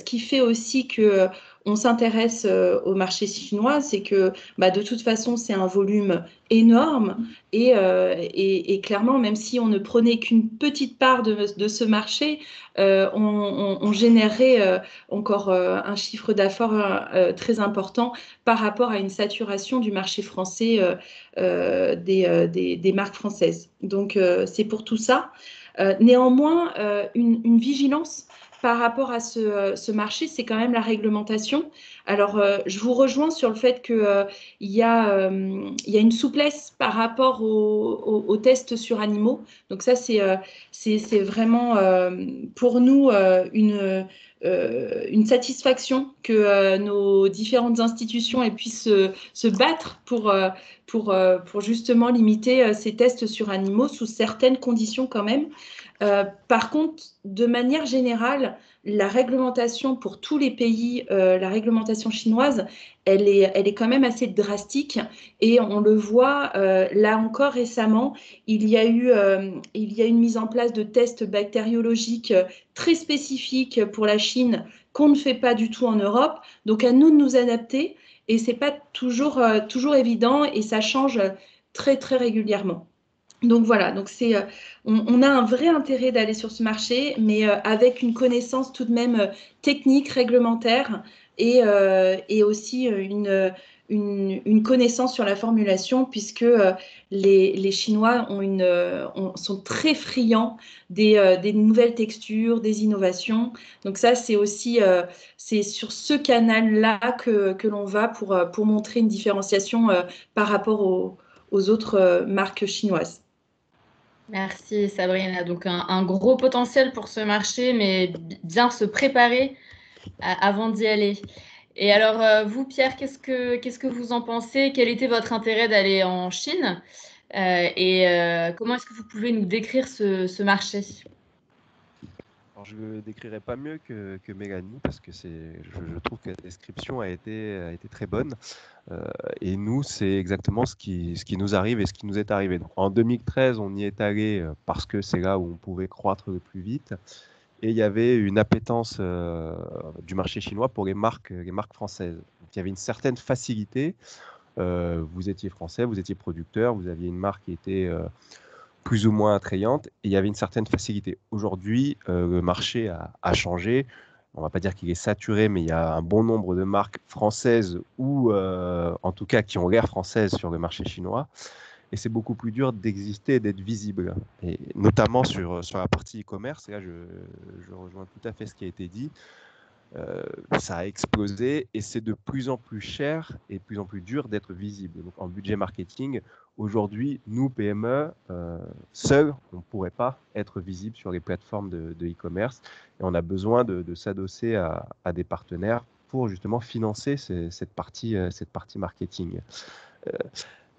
Speaker 3: qui fait aussi que on s'intéresse au marché chinois, c'est que de toute façon, c'est un volume énorme et clairement, même si on ne prenait qu'une petite part de ce marché, on générerait encore un chiffre d'affaires très important par rapport à une saturation du marché français des marques françaises. Donc, c'est pour tout ça. Néanmoins, une vigilance par rapport à ce marché, c'est quand même la réglementation. Alors, je vous rejoins sur le fait qu'il y a une souplesse par rapport aux tests sur animaux. Donc ça, c'est vraiment pour nous une satisfaction que nos différentes institutions puissent se battre pour justement limiter ces tests sur animaux sous certaines conditions quand même. Par contre, de manière générale, la réglementation pour tous les pays, la réglementation chinoise, elle est quand même assez drastique et on le voit là encore récemment, il y a une mise en place de tests bactériologiques très spécifiques pour la Chine qu'on ne fait pas du tout en Europe. Donc à nous de nous adapter et c'est pas toujours évident et ça change très très régulièrement. Donc voilà, donc on a un vrai intérêt d'aller sur ce marché, mais avec une connaissance tout de même technique, réglementaire et aussi une connaissance sur la formulation, puisque les Chinois sont très friands des nouvelles textures, des innovations. Donc ça, c'est aussi c'est sur ce canal-là que l'on va pour montrer une différenciation par rapport aux autres marques chinoises.
Speaker 2: Merci Sabrina. Donc un gros potentiel pour ce marché, mais bien se préparer avant d'y aller. Et alors vous, Pierre, qu'est-ce que vous en pensez? Quel était votre intérêt d'aller en Chine? Comment est-ce que vous pouvez nous décrire ce marché?
Speaker 4: Alors, je ne le décrirai pas mieux que Mélanie parce que je trouve que la description a été très bonne. Et nous, c'est exactement ce qui nous arrive et ce qui nous est arrivé. Donc, en 2013, on y est allé parce que c'est là où on pouvait croître le plus vite. Et il y avait une appétence du marché chinois pour les marques françaises. Donc, il y avait une certaine facilité. Vous étiez français, vous étiez producteur, vous aviez une marque qui était plus ou moins attrayante, et il y avait une certaine facilité. Aujourd'hui, le marché a changé. On ne va pas dire qu'il est saturé, mais il y a un bon nombre de marques françaises ou en tout cas qui ont l'air françaises sur le marché chinois. Et c'est beaucoup plus dur d'exister et d'être visible. Et notamment sur la partie e-commerce, et là je rejoins tout à fait ce qui a été dit. Ça a explosé et c'est de plus en plus cher et de plus en plus dur d'être visible. Donc, en budget marketing, aujourd'hui, nous, PME, seuls, on ne pourrait pas être visible sur les plateformes de e-commerce et on a besoin de s'adosser à des partenaires pour justement financer cette partie marketing.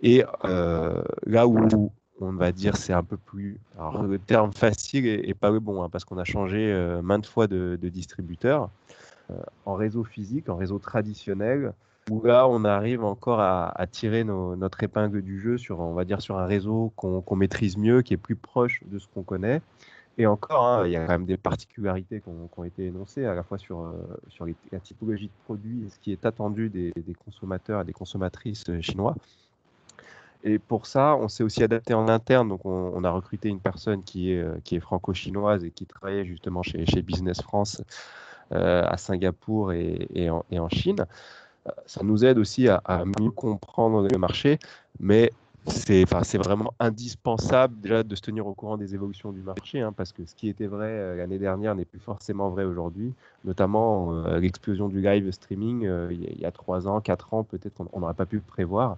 Speaker 4: Là où on va dire c'est un peu plus... Alors, le terme facile est pas le bon, hein, parce qu'on a changé maintes fois de distributeur. En réseau physique, en réseau traditionnel, où là, on arrive encore à tirer notre épingle du jeu sur, on va dire, sur un réseau qu'on maîtrise mieux, qui est plus proche de ce qu'on connaît. Et encore, hein, il y a quand même des particularités qui ont été énoncées, à la fois sur la typologie de produits et ce qui est attendu des consommateurs et des consommatrices chinois. Et pour ça, on s'est aussi adapté en interne. Donc, on a recruté une personne qui est franco-chinoise et qui travaillait justement chez Business France à Singapour et en Chine. Ça nous aide aussi à mieux comprendre le marché, mais c'est vraiment indispensable déjà de se tenir au courant des évolutions du marché, hein, parce que ce qui était vrai l'année dernière n'est plus forcément vrai aujourd'hui, notamment l'explosion du live streaming il y a 3 ans, 4 ans, peut-être on n'aurait pas pu le prévoir.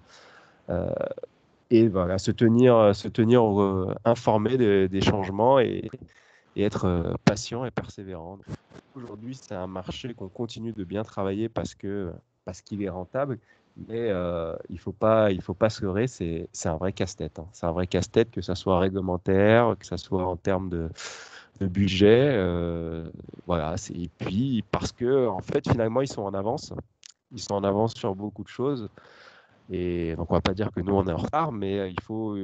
Speaker 4: Et voilà, se tenir informé des changements et être patient et persévérant. Aujourd'hui, c'est un marché qu'on continue de bien travailler parce qu'il est rentable, Mais il faut pas se leurrer, c'est un vrai casse-tête, hein. C'est un vrai casse-tête, que ça soit réglementaire, que ça soit en termes de budget. Voilà, et puis parce que en fait, finalement, ils sont en avance. Ils sont en avance sur beaucoup de choses. Et donc, on va pas dire que nous, on est en retard, mais il faut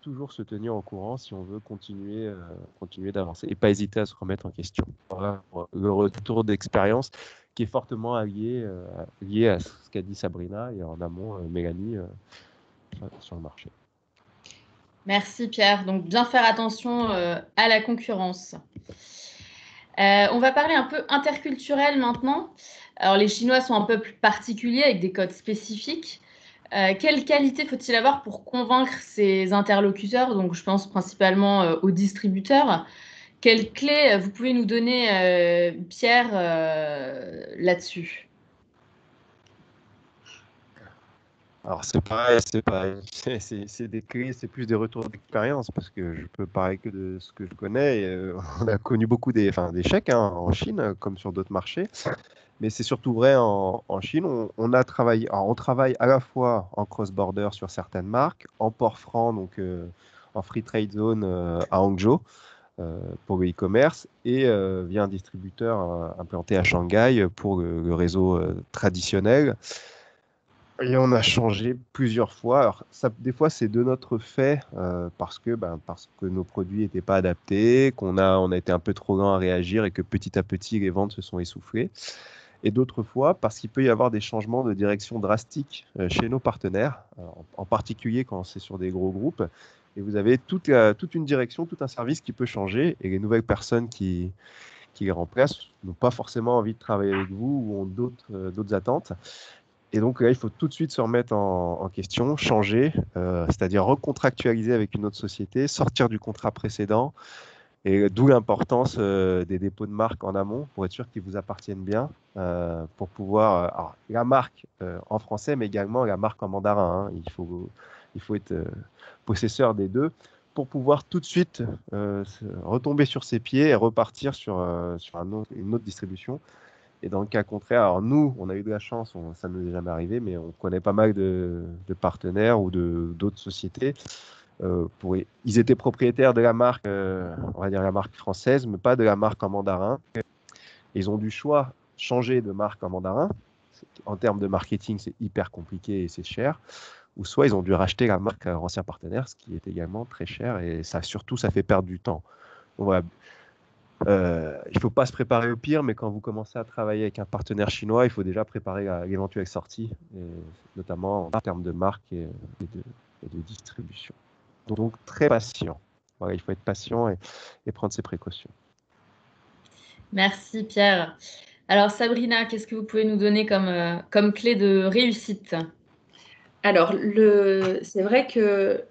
Speaker 4: toujours se tenir au courant si on veut continuer d'avancer et pas hésiter à se remettre en question. Voilà, le retour d'expérience qui est fortement lié à ce qu'a dit Sabrina et en amont Mélanie sur le marché.
Speaker 2: Merci Pierre. Donc, bien faire attention à la concurrence. On va parler un peu interculturel maintenant. Alors, les Chinois sont un peuple particulier avec des codes spécifiques. Quelles qualités faut-il avoir pour convaincre ses interlocuteurs? Donc, je pense principalement aux distributeurs. Quelles clés vous pouvez nous donner, Pierre, là-dessus?
Speaker 4: Alors, c'est pareil, c'est des clés, c'est plus des retours d'expérience parce que je peux parler que de ce que je connais. Et, on a connu beaucoup d'échecs en Chine, comme sur d'autres marchés. Mais c'est surtout vrai en Chine. On travaille à la fois en cross-border sur certaines marques, en port franc, donc en free trade zone à Hangzhou pour le e-commerce, et via un distributeur implanté à Shanghai pour le réseau traditionnel. Et on a changé plusieurs fois. Alors, des fois, c'est de notre fait parce que nos produits n'étaient pas adaptés, on a été un peu trop lent à réagir et que petit à petit, les ventes se sont essoufflées. Et d'autres fois, parce qu'il peut y avoir des changements de direction drastiques chez nos partenaires, en particulier quand c'est sur des gros groupes. Et vous avez toute une direction, tout un service qui peut changer. Et les nouvelles personnes qui les remplacent n'ont pas forcément envie de travailler avec vous ou ont d'autres attentes. Et donc là, il faut tout de suite se remettre en question, changer, c'est-à-dire recontractualiser avec une autre société, sortir du contrat précédent. Et d'où l'importance des dépôts de marque en amont pour être sûr qu'ils vous appartiennent bien, pour pouvoir alors, la marque en français, mais également la marque en mandarin, hein. Il faut être possesseur des deux pour pouvoir tout de suite retomber sur ses pieds et repartir sur une autre distribution. Et dans le cas contraire, alors nous, on a eu de la chance, ça ne nous est jamais arrivé, mais on connaît pas mal de partenaires ou d'autres sociétés. Ils étaient propriétaires de la marque, on va dire la marque française, mais pas de la marque en mandarin. Ils ont du choix changer de marque en mandarin. En termes de marketing, c'est hyper compliqué et c'est cher. Ou soit ils ont dû racheter la marque à leur ancien partenaire, ce qui est également très cher et ça fait perdre du temps. Donc, voilà. Il ne faut pas se préparer au pire, mais quand vous commencez à travailler avec un partenaire chinois, il faut déjà préparer l'éventuelle sortie, notamment en termes de marque et de distribution. Donc, très patient. Voilà, il faut être patient et prendre ses précautions.
Speaker 2: Merci Pierre. Alors Sabrina, qu'est-ce que vous pouvez nous donner comme clé de réussite?
Speaker 3: Alors, c'est vrai que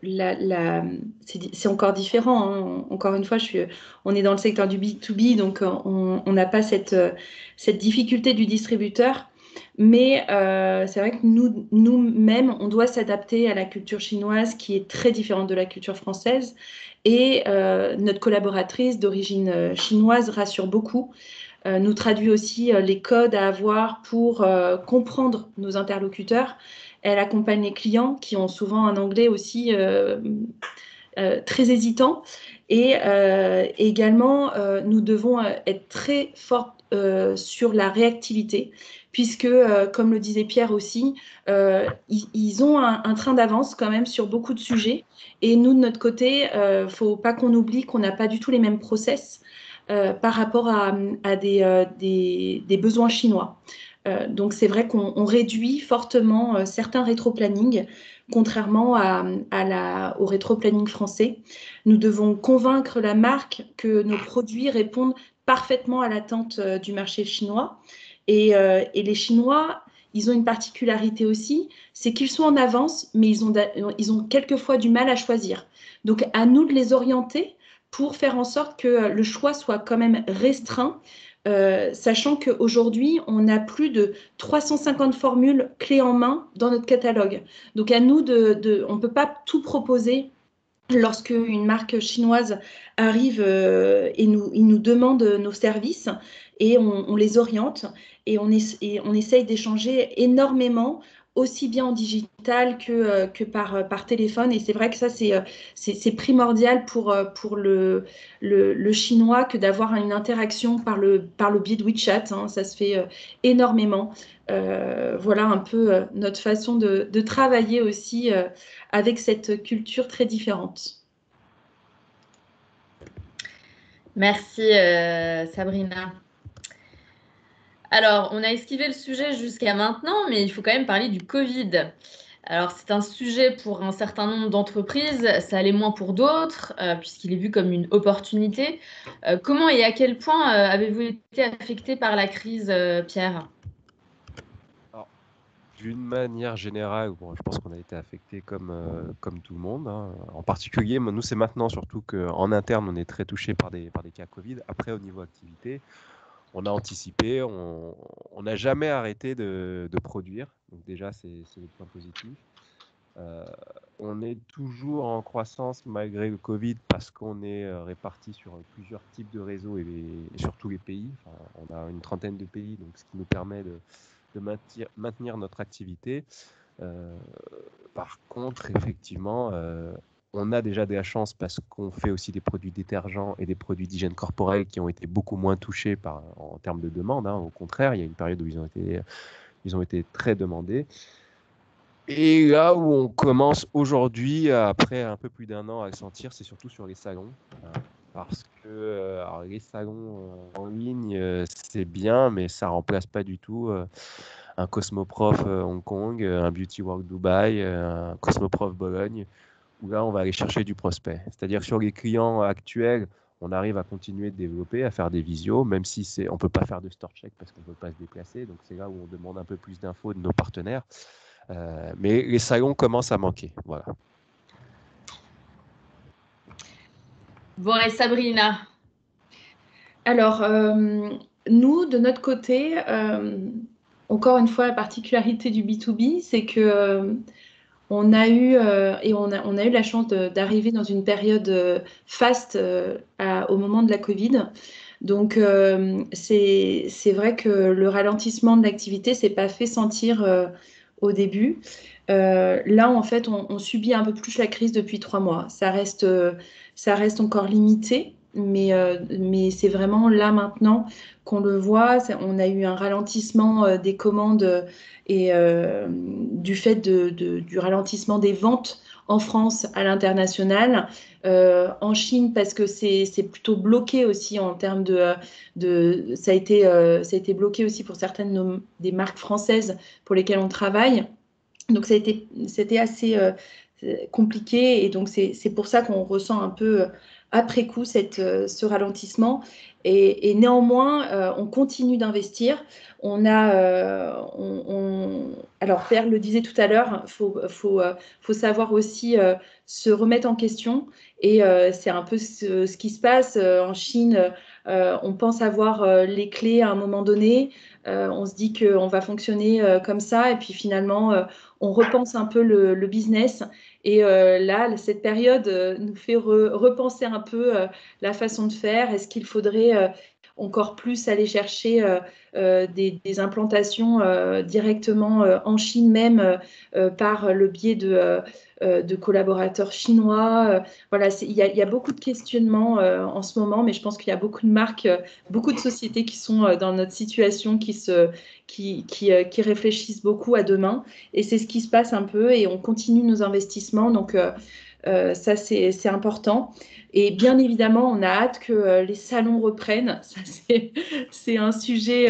Speaker 3: c'est encore différent, hein. Encore une fois, on est dans le secteur du B2B, donc on n'a pas cette difficulté du distributeur. Mais c'est vrai que nous-mêmes, on doit s'adapter à la culture chinoise qui est très différente de la culture française. Et notre collaboratrice d'origine chinoise rassure beaucoup, nous traduit aussi les codes à avoir pour comprendre nos interlocuteurs. Elle accompagne les clients qui ont souvent un anglais aussi très hésitant. Et également, nous devons être très forts sur la réactivité, puisque, comme le disait Pierre aussi, ils ont un train d'avance quand même sur beaucoup de sujets. Et nous, de notre côté, il ne faut pas qu'on oublie qu'on n'a pas du tout les mêmes process par rapport à des besoins chinois. Donc, c'est vrai qu'on réduit fortement certains rétro-plannings, contrairement au rétro-planning français. Nous devons convaincre la marque que nos produits répondent parfaitement à l'attente du marché chinois. Et les Chinois, ils ont une particularité aussi, c'est qu'ils sont en avance, mais ils ont quelquefois du mal à choisir. Donc, à nous de les orienter pour faire en sorte que le choix soit quand même restreint, sachant qu'aujourd'hui, on a plus de 350 formules clés en main dans notre catalogue. Donc, à nous, on ne peut pas tout proposer lorsque une marque chinoise arrive et nous demande nos services, et on les oriente et on essaye d'échanger énormément aussi bien en digital que par téléphone. Et c'est vrai que ça, c'est primordial pour le chinois que d'avoir une interaction par le biais de WeChat. Hein. Ça se fait énormément. Voilà un peu notre façon de travailler aussi avec cette culture très différente.
Speaker 2: Merci Sabrina. Alors, on a esquivé le sujet jusqu'à maintenant, mais il faut quand même parler du Covid. Alors, c'est un sujet pour un certain nombre d'entreprises, ça l'est moins pour d'autres, puisqu'il est vu comme une opportunité. Comment et à quel point avez-vous été affecté par la crise, Pierre?
Speaker 4: Alors, d'une manière générale, bon, je pense qu'on a été affecté comme tout le monde, hein. En particulier, nous, c'est maintenant surtout qu'en interne, on est très touché par des cas Covid. Après, au niveau activité, on a anticipé, on n'a jamais arrêté de produire. Donc déjà, c'est le point positif. On est toujours en croissance malgré le Covid parce qu'on est réparti sur plusieurs types de réseaux et sur tous les pays. Enfin, on a une trentaine de pays, donc ce qui nous permet de maintenir notre activité. Par contre, effectivement, on a déjà de la chance parce qu'on fait aussi des produits détergents et des produits d'hygiène corporelle qui ont été beaucoup moins touchés en termes de demande, hein. Au contraire, il y a une période où ils ont été très demandés. Et là où on commence aujourd'hui, après un peu plus d'1 an à le sentir, c'est surtout sur les salons. Parce que alors les salons en ligne, c'est bien, mais ça remplace pas du tout un Cosmoprof Hong Kong, un Beauty World Dubaï, un Cosmoprof Bologne, où là, on va aller chercher du prospect. C'est-à-dire que sur les clients actuels, on arrive à continuer de développer, à faire des visios, même si on ne peut pas faire de store check parce qu'on ne peut pas se déplacer. Donc, c'est là où on demande un peu plus d'infos de nos partenaires. Mais les salons commencent à manquer. Voilà.
Speaker 2: Bon, et Sabrina?
Speaker 3: Alors, nous, de notre côté, encore une fois, la particularité du B2B, c'est que on a eu la chance d'arriver dans une période faste au moment de la Covid. Donc, c'est vrai que le ralentissement de l'activité s'est pas fait sentir au début. Là, en fait, on subit un peu plus la crise depuis 3 mois. Ça reste encore limité, mais c'est vraiment là maintenant qu'on le voit. On a eu un ralentissement des commandes et du fait du ralentissement des ventes en France à l'international. En Chine, parce que c'est plutôt bloqué aussi en termes ça a été bloqué aussi pour certaines des marques françaises pour lesquelles on travaille. Donc c'était assez compliqué et donc c'est pour ça qu'on ressent un peu après coup ce ralentissement. Et néanmoins, on continue d'investir. Alors, Pierre le disait tout à l'heure, faut savoir aussi se remettre en question. Et c'est un peu ce qui se passe en Chine. On pense avoir les clés à un moment donné. On se dit qu'on va fonctionner comme ça. Et puis finalement, on repense un peu le business. Et là, cette période nous fait repenser un peu la façon de faire. Est-ce qu'il faudrait encore plus aller chercher des implantations directement en Chine même par le biais de collaborateurs chinois. Voilà, il y a beaucoup de questionnements en ce moment, mais je pense qu'il y a beaucoup de marques, beaucoup de sociétés qui sont dans notre situation, qui réfléchissent beaucoup à demain. Et c'est ce qui se passe un peu et on continue nos investissements. Donc, ça, c'est important. Et bien évidemment, on a hâte que les salons reprennent. Ça, c'est un sujet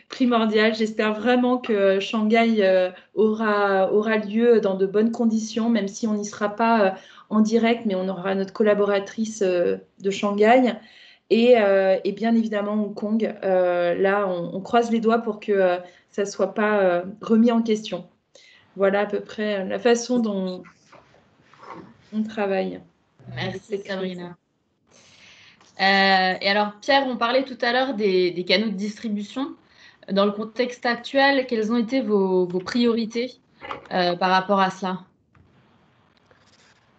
Speaker 3: primordial. J'espère vraiment que Shanghai aura lieu dans de bonnes conditions, même si on n'y sera pas en direct, mais on aura notre collaboratrice de Shanghai. Et bien évidemment, Hong Kong. Là, on croise les doigts pour que ça ne soit pas remis en question. Voilà à peu près la façon dont on travaille.
Speaker 2: Merci Sabrina. Et alors Pierre, on parlait tout à l'heure des canaux de distribution. Dans le contexte actuel, quelles ont été vos priorités par rapport à cela?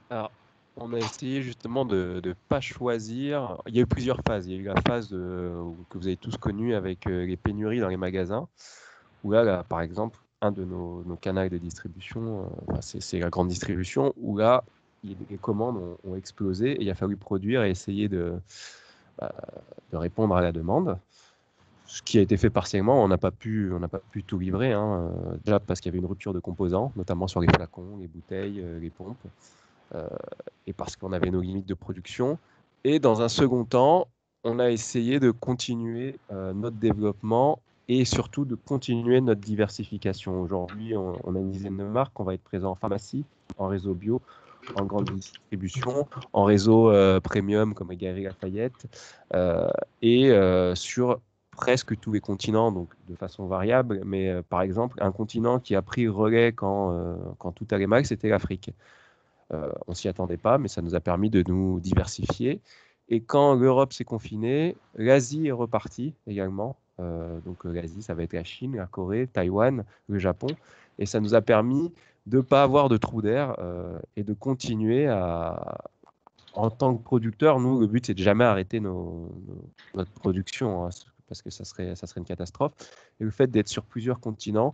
Speaker 4: Alors, on a essayé justement de ne pas choisir. Il y a eu plusieurs phases. Il y a eu la phase que vous avez tous connue avec les pénuries dans les magasins, où là, par exemple, un de nos canaux de distribution, c'est la grande distribution, où là, les commandes ont explosé et il a fallu produire et essayer de répondre à la demande. Ce qui a été fait partiellement, on n'a pas pu tout livrer, déjà parce qu'il y avait une rupture de composants, notamment sur les flacons, les bouteilles, les pompes, et parce qu'on avait nos limites de production. Et dans un second temps, on a essayé de continuer notre développement et surtout de continuer notre diversification. Aujourd'hui, on a une dizaine de marques, on va être présent en pharmacie, en réseau bio, en grande distribution, en réseau premium comme Galeries Lafayette, et sur presque tous les continents, donc de façon variable, mais par exemple, un continent qui a pris relais quand tout allait mal, c'était l'Afrique. On s'y attendait pas, mais ça nous a permis de nous diversifier. Et quand l'Europe s'est confinée, l'Asie est repartie également. Donc l'Asie, ça va être la Chine, la Corée, Taïwan, le Japon. Et ça nous a permis de ne pas avoir de trou d'air et de continuer en tant que producteur, nous, le but, c'est de jamais arrêter notre production, parce que ça serait une catastrophe. Et le fait d'être sur plusieurs continents,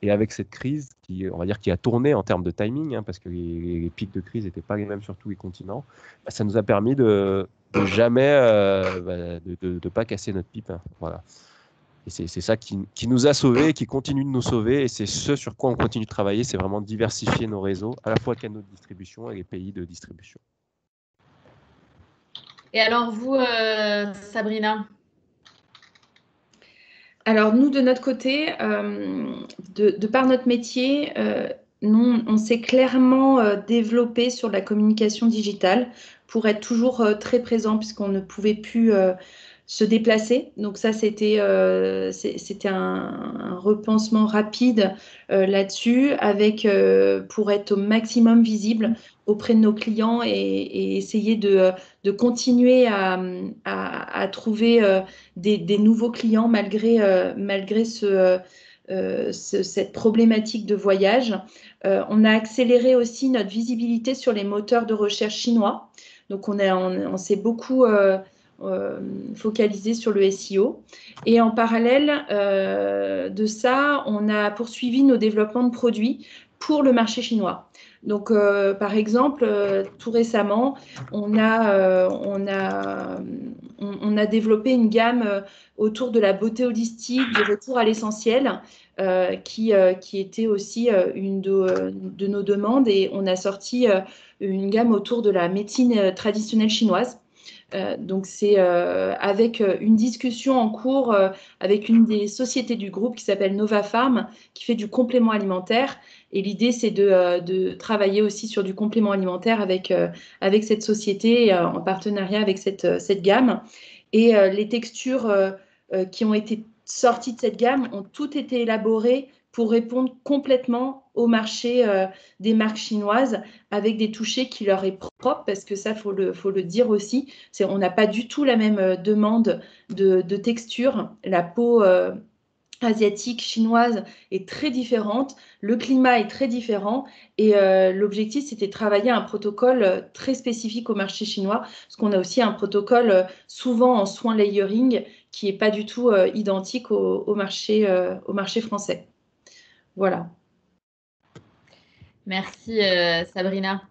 Speaker 4: et avec cette crise, on va dire, qui a tourné en termes de timing, parce que les pics de crise n'étaient pas les mêmes sur tous les continents, ça nous a permis de jamais de pas casser notre pipe. Voilà. Et c'est ça qui nous a sauvés et qui continue de nous sauver. Et c'est ce sur quoi on continue de travailler, c'est vraiment diversifier nos réseaux, à la fois canaux de distribution et les pays de distribution.
Speaker 2: Et alors vous, Sabrina?
Speaker 3: Alors nous, de notre côté, de par notre métier, nous, on s'est clairement développé sur la communication digitale pour être toujours très présent puisqu'on ne pouvait plus se déplacer. Donc ça, c'était un repensement rapide là-dessus, pour être au maximum visible auprès de nos clients et essayer de continuer à trouver des nouveaux clients malgré cette problématique de voyage. On a accéléré aussi notre visibilité sur les moteurs de recherche chinois. Donc on s'est beaucoup focalisé sur le SEO. Et en parallèle de ça, on a poursuivi nos développements de produits pour le marché chinois. Donc, par exemple, tout récemment, on a développé une gamme autour de la beauté holistique, du retour à l'essentiel, qui était aussi une de nos demandes. Et on a sorti une gamme autour de la médecine traditionnelle chinoise. Donc, c'est avec une discussion en cours avec une des sociétés du groupe qui s'appelle Nova Farm, qui fait du complément alimentaire. Et l'idée, c'est de travailler aussi sur du complément alimentaire avec cette société, en partenariat avec cette gamme. Et les textures qui ont été sorties de cette gamme ont toutes été élaborées pour répondre complètement au marché des marques chinoises, avec des touchés qui leur est propre, parce que ça, faut le dire aussi, on n'a pas du tout la même demande de texture. La peau asiatique, chinoise est très différente, le climat est très différent, et l'objectif, c'était de travailler un protocole très spécifique au marché chinois, parce qu'on a aussi un protocole souvent en soins layering qui n'est pas du tout identique au marché français. Voilà.
Speaker 2: Merci Sabrina.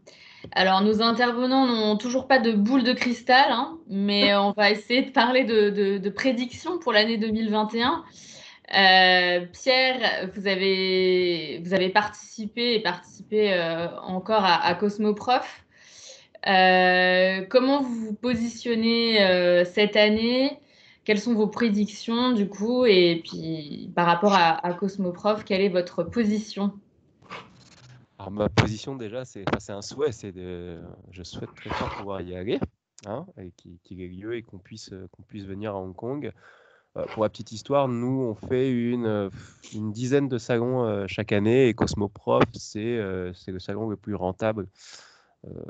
Speaker 2: Alors, nos intervenants n'ont toujours pas de boule de cristal, mais on va essayer de parler de prédictions pour l'année 2021. Pierre, vous avez participé et participé encore à Cosmoprof. Comment vous vous positionnez cette année? Quelles sont vos prédictions du coup? Et puis par rapport à Cosmoprof, quelle est votre position?
Speaker 4: Alors ma position déjà, c'est un souhait, je souhaite très fort pouvoir y aller, et qu'il ait lieu et qu'on puisse venir à Hong Kong. Pour la petite histoire, nous on fait une dizaine de salons chaque année, et Cosmoprof c'est le salon le plus rentable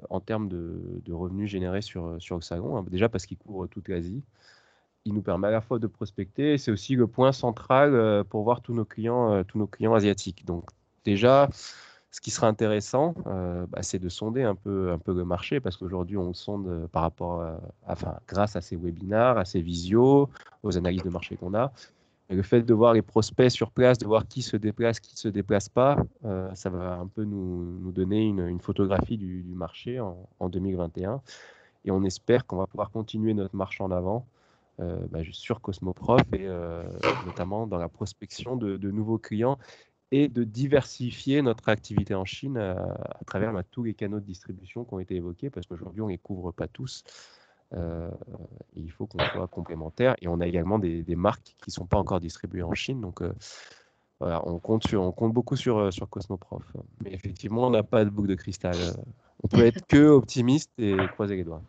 Speaker 4: en termes de revenus générés sur le salon, déjà parce qu'il couvre toute l'Asie. Il nous permet à la fois de prospecter, et c'est aussi le point central pour voir tous nos clients asiatiques. Donc déjà, ce qui sera intéressant, c'est de sonder un peu le marché, parce qu'aujourd'hui, on le sonde grâce à ces webinars, à ces visios, aux analyses de marché qu'on a. le fait de voir les prospects sur place, de voir qui se déplace, qui ne se déplace pas, ça va un peu nous donner une photographie du marché en 2021. Et on espère qu'on va pouvoir continuer notre marche en avant sur Cosmoprof et notamment dans la prospection de nouveaux clients et de diversifier notre activité en Chine à travers tous les canaux de distribution qui ont été évoqués, parce qu'aujourd'hui, on ne les couvre pas tous. Et il faut qu'on soit complémentaire. Et on a également des marques qui ne sont pas encore distribuées en Chine. Donc, voilà, on compte beaucoup sur Cosmoprof. Mais effectivement, on n'a pas de boucle de cristal. On peut être que optimiste et croiser les doigts.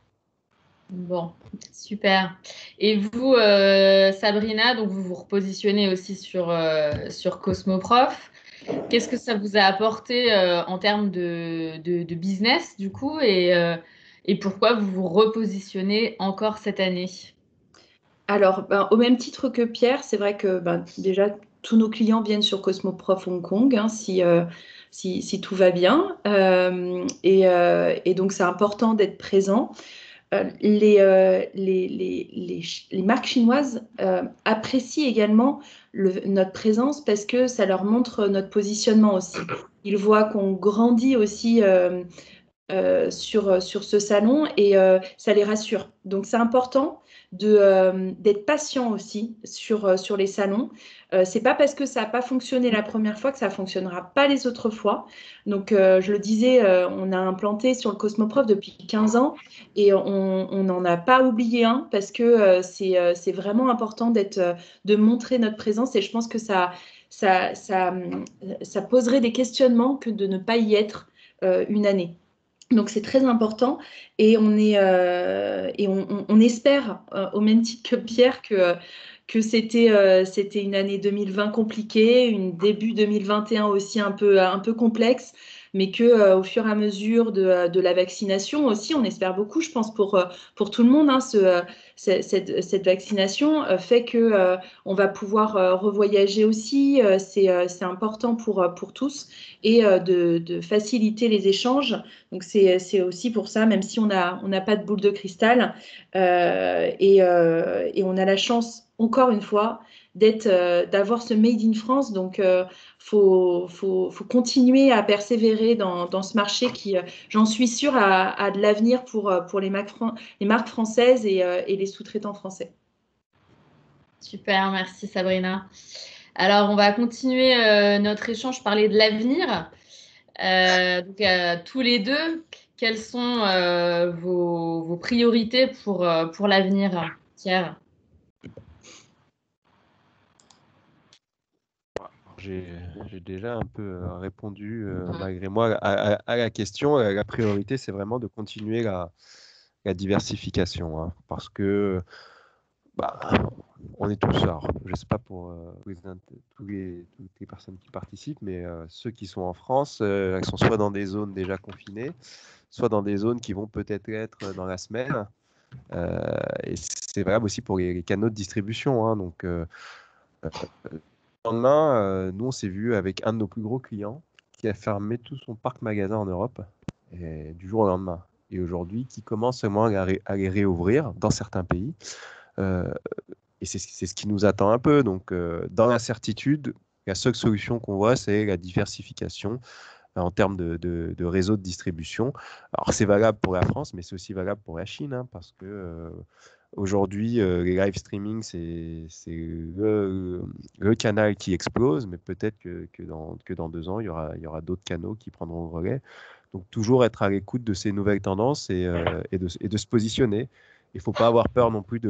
Speaker 2: Bon, super. Et vous, Sabrina, donc vous vous repositionnez aussi sur Cosmoprof. Qu'est-ce que ça vous a apporté en termes de business, du coup, et pourquoi vous vous repositionnez encore cette année?
Speaker 3: Alors, au même titre que Pierre, c'est vrai que déjà, tous nos clients viennent sur Cosmoprof Hong Kong, hein, si tout va bien. Et donc, c'est important d'être présent. Les marques chinoises apprécient également notre présence parce que ça leur montre notre positionnement aussi. Ils voient qu'on grandit aussi sur ce salon et ça les rassure. Donc c'est important d'être patient aussi sur les salons. C'est pas parce que ça n'a pas fonctionné la première fois que ça fonctionnera pas les autres fois. Donc je le disais, on a implanté sur le Cosmoprof depuis 15 ans et on n'en a pas oublié un parce que c'est vraiment important de montrer notre présence et je pense que ça poserait des questionnements que de ne pas y être une année. Donc c'est très important et on espère au même titre que Pierre que c'était une année 2020 compliquée, une début 2021 aussi un peu complexe, mais que au fur et à mesure de la vaccination aussi, on espère beaucoup, je pense pour tout le monde, hein, cette vaccination fait que on va pouvoir revoyager aussi. C'est important pour tous et de faciliter les échanges. Donc c'est aussi pour ça, même si on n'a pas de boule de cristal et on a la chance, encore une fois, d'avoir ce Made in France. Donc faut continuer à persévérer dans ce marché qui, j'en suis sûre, a de l'avenir pour les marques françaises et les sous-traitants français.
Speaker 2: Super, merci Sabrina. Alors, on va continuer notre échange, parler de l'avenir. Donc, tous les deux, quelles sont vos priorités pour l'avenir, Pierre?
Speaker 4: J'ai déjà un peu répondu, malgré moi, à la question. La priorité, c'est vraiment de continuer la diversification, hein, parce que on est tous, alors, je ne sais pas pour toutes les personnes qui participent, mais ceux qui sont en France, elles sont soit dans des zones déjà confinées, soit dans des zones qui vont peut-être être dans la semaine. Et c'est valable aussi pour les canaux de distribution, hein, donc, le lendemain, nous, on s'est vu avec un de nos plus gros clients qui a fermé tout son parc magasin en Europe du jour au lendemain. Et aujourd'hui, qui commence seulement à les réouvrir dans certains pays. Et c'est ce qui nous attend un peu. Donc, dans l'incertitude, la seule solution qu'on voit, c'est la diversification en termes de réseau de distribution. Alors, c'est valable pour la France, mais c'est aussi valable pour la Chine, hein, parce que aujourd'hui, les live streaming, c'est le canal qui explose, mais peut-être que dans 2 ans, il y aura d'autres canaux qui prendront le relais. Donc, toujours être à l'écoute de ces nouvelles tendances et de se positionner. Il ne faut pas avoir peur non plus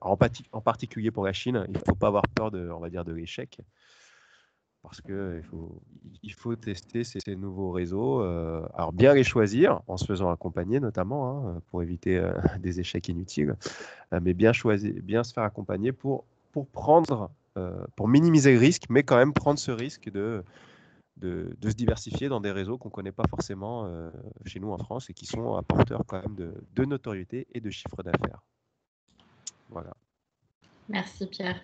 Speaker 4: en particulier pour la Chine, il ne faut pas avoir peur on va dire, de l'échec. Parce qu'il faut tester ces nouveaux réseaux. Alors, bien les choisir, en se faisant accompagner notamment, hein, pour éviter des échecs inutiles. Mais bien choisir, bien se faire accompagner pour minimiser le risque, mais quand même prendre ce risque de se diversifier dans des réseaux qu'on ne connaît pas forcément chez nous en France et qui sont apporteurs quand même de notoriété et de chiffre d'affaires. Voilà.
Speaker 2: Merci Pierre.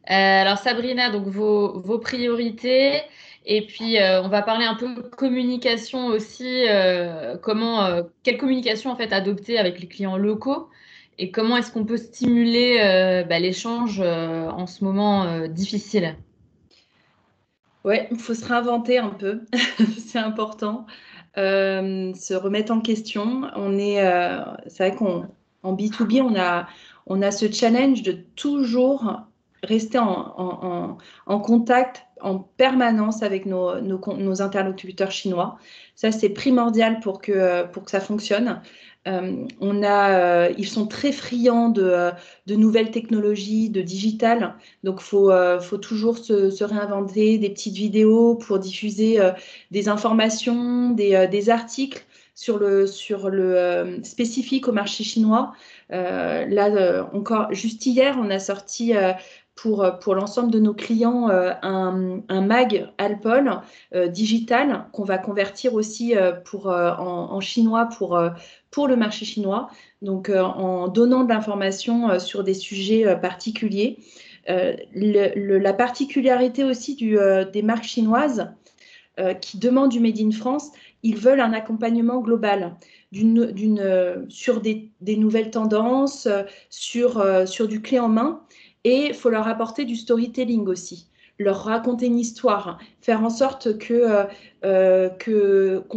Speaker 2: Alors Sabrina, donc vos priorités, et puis on va parler un peu de communication aussi, quelle communication en fait adopter avec les clients locaux et comment est-ce qu'on peut stimuler l'échange en ce moment difficile?
Speaker 3: Ouais, il faut se réinventer un peu, c'est important. Se remettre en question. C'est vrai qu'en B2B, on a ce challenge de toujours rester en contact en permanence avec nos interlocuteurs chinois. Ça, c'est primordial pour que ça fonctionne. Ils sont très friands de nouvelles technologies, de digital. Donc, faut toujours se réinventer des petites vidéos pour diffuser des informations, des articles sur le spécifique au marché chinois. Encore, juste hier, on a sorti pour l'ensemble de nos clients un mag Alpol digital qu'on va convertir aussi en chinois pour le marché chinois. Donc, en donnant de l'information sur des sujets particuliers. La particularité aussi des marques chinoises qui demandent du Made in France, ils veulent un accompagnement global sur des nouvelles tendances, sur du clé en main, et il faut leur apporter du storytelling aussi, leur raconter une histoire, faire en sorte qu'on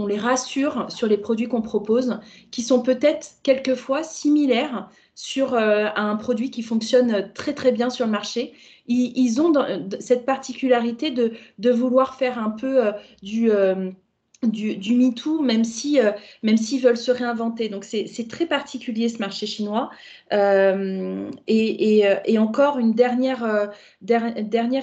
Speaker 3: les rassure sur les produits qu'on propose, qui sont peut-être quelquefois similaires à un produit qui fonctionne très très bien sur le marché. Ils ont cette particularité de vouloir faire un peu du MeToo, même s'ils veulent se réinventer. Donc, c'est très particulier ce marché chinois. Et encore une dernière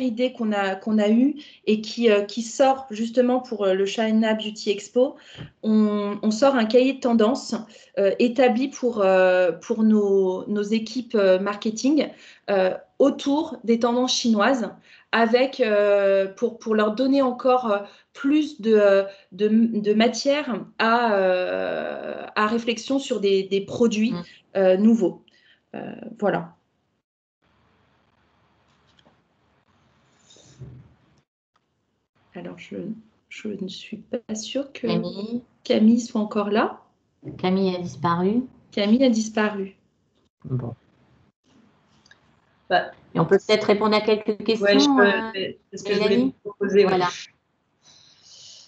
Speaker 3: idée qu'on a eue et qui sort justement pour le China Beauty Expo. On sort un cahier de tendance établi pour nos équipes marketing autour des tendances chinoises, pour leur donner encore plus de matière à réflexion sur des produits nouveaux. Voilà. Alors, je ne suis pas sûre que Camille soit encore là.
Speaker 1: Camille a disparu.
Speaker 3: Camille a disparu.
Speaker 1: Bon. Et on peut peut-être répondre à quelques questions.
Speaker 5: Ouais, c'est ce que je voulais vous proposer.
Speaker 1: Voilà.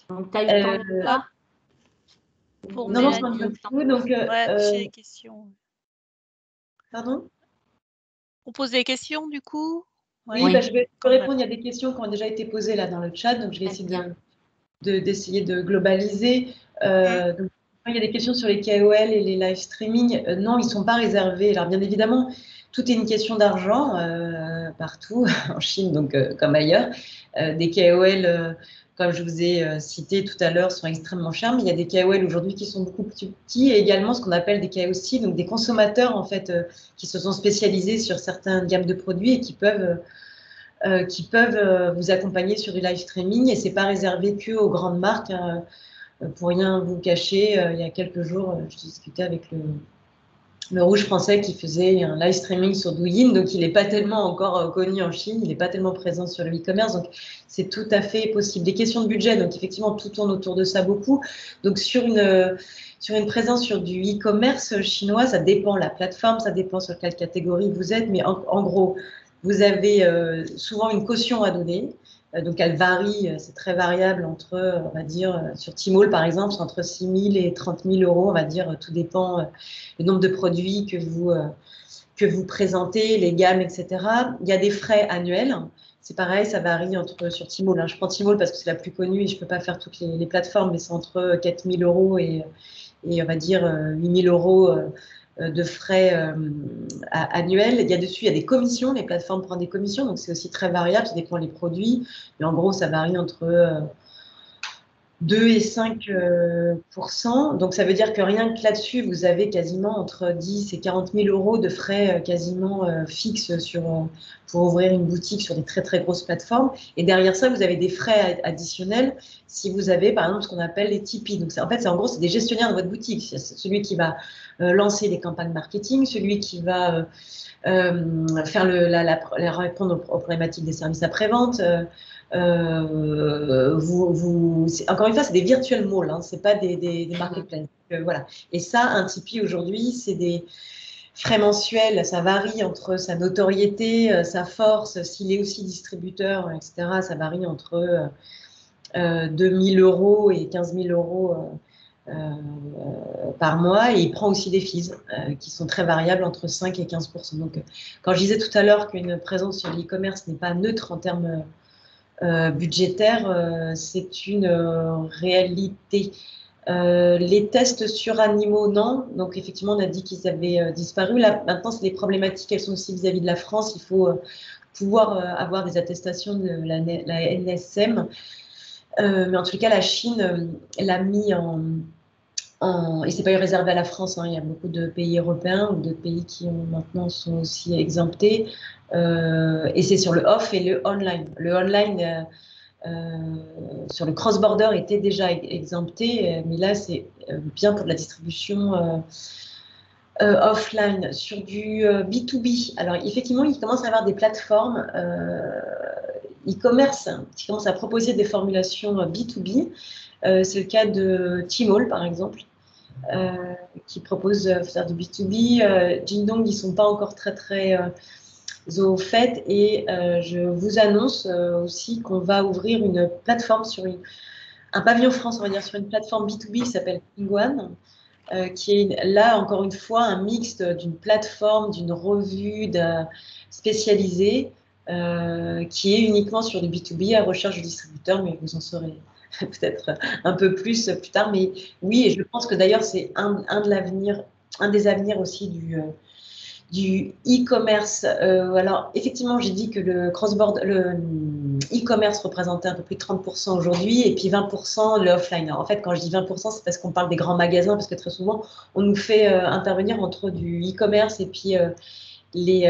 Speaker 1: Donc, tu as eu le temps de ça
Speaker 6: pour
Speaker 5: non,
Speaker 6: Mélanie.
Speaker 5: non, c'est tout. Donc,
Speaker 6: j'ai des questions.
Speaker 5: Pardon?
Speaker 6: On pose des questions du coup?
Speaker 5: Oui, je vais répondre. Il y a des questions qui ont déjà été posées là dans le chat, donc je vais essayer d'essayer de globaliser. Donc, il y a des questions sur les KOL et les live streaming. Non, ils ne sont pas réservés. Alors, bien évidemment, tout est une question d'argent partout, en Chine, donc comme ailleurs. Des KOL, comme je vous ai cité tout à l'heure, sont extrêmement chers, mais il y a des KOL aujourd'hui qui sont beaucoup plus petits et également ce qu'on appelle des KOC, donc des consommateurs en fait qui se sont spécialisés sur certaines gammes de produits et qui peuvent vous accompagner sur du live streaming, et c'est pas réservé que aux grandes marques. Hein. Pour rien vous cacher, il y a quelques jours, je discutais avec le Rouge français qui faisait un live streaming sur Douyin, donc il n'est pas tellement encore connu en Chine, il n'est pas tellement présent sur le e-commerce, donc c'est tout à fait possible. Des questions de budget, donc effectivement tout tourne autour de ça beaucoup. Donc sur une présence sur du e-commerce chinois, ça dépend la plateforme, ça dépend sur quelle catégorie vous êtes, mais en gros, vous avez souvent une caution à donner. Donc, elle varie, c'est très variable entre, on va dire, sur Tmall, par exemple, c'est entre 6 000 et 30 000 euros, on va dire, tout dépend du nombre de produits que vous présentez, les gammes, etc. Il y a des frais annuels. C'est pareil, ça varie sur Tmall. Hein. Je prends Tmall parce que c'est la plus connue et je ne peux pas faire toutes les plateformes, mais c'est entre 4 000 euros et on va dire 8 000 euros de frais annuels. Il y a des commissions, les plateformes prennent des commissions, donc c'est aussi très variable, ça dépend des produits, mais en gros ça varie entre 2 et 5%. Donc ça veut dire que rien que là-dessus, vous avez quasiment entre 10 et 40 000 euros de frais quasiment fixes pour ouvrir une boutique sur des très très grosses plateformes. Et derrière ça, vous avez des frais additionnels si vous avez par exemple ce qu'on appelle les Tipeee. Donc en gros, c'est des gestionnaires de votre boutique. C'est celui qui va lancer les campagnes marketing, celui qui va répondre aux problématiques des services après-vente. Encore une fois, c'est des virtual malls, hein, c'est pas des marketplaces. Voilà. Et ça, un Tipeee aujourd'hui, c'est frais mensuels, ça varie entre sa notoriété, sa force, s'il est aussi distributeur, etc. Ça varie entre 2 000 € et 15 000 € par mois. Et il prend aussi des fees qui sont très variables entre 5 et 15%. Donc, quand je disais tout à l'heure qu'une présence sur l'e-commerce n'est pas neutre en termes budgétaires, c'est une réalité. Les tests sur animaux, non. Donc, effectivement, on a dit qu'ils avaient disparu. Là, maintenant, c'est des problématiques, elles sont aussi vis-à-vis de la France. Il faut pouvoir avoir des attestations de la NSM. Mais en tout cas, la Chine l'a mis et c'est pas réservé à la France, hein. Il y a beaucoup de pays européens ou d'autres pays qui maintenant sont aussi exemptés. Et c'est sur le off et le online. Le online, sur le cross-border, était déjà exempté, mais là, c'est bien pour de la distribution offline. Sur du B2B, alors effectivement, il commence à y avoir des plateformes e-commerce qui commencent à proposer des formulations B2B. C'est le cas de Tmall, par exemple, qui propose de faire du B2B. Jingdong, ils ne sont pas encore très au fait. Et je vous annonce aussi qu'on va ouvrir une plateforme un pavillon France, on va dire, sur une plateforme B2B qui s'appelle Pingwan, qui est là, encore une fois, un mixte d'une plateforme, d'une revue spécialisée, qui est uniquement sur du B2B à recherche de distributeurs, mais vous en saurez peut-être un peu plus tard. Mais oui, et je pense que d'ailleurs, c'est un des avenirs aussi du e-commerce. Alors, effectivement, j'ai dit que le e-commerce représentait un peu plus de 30% aujourd'hui, et puis 20% le offline. Alors, en fait, quand je dis 20%, c'est parce qu'on parle des grands magasins, parce que très souvent, on nous fait intervenir entre du e-commerce et puis les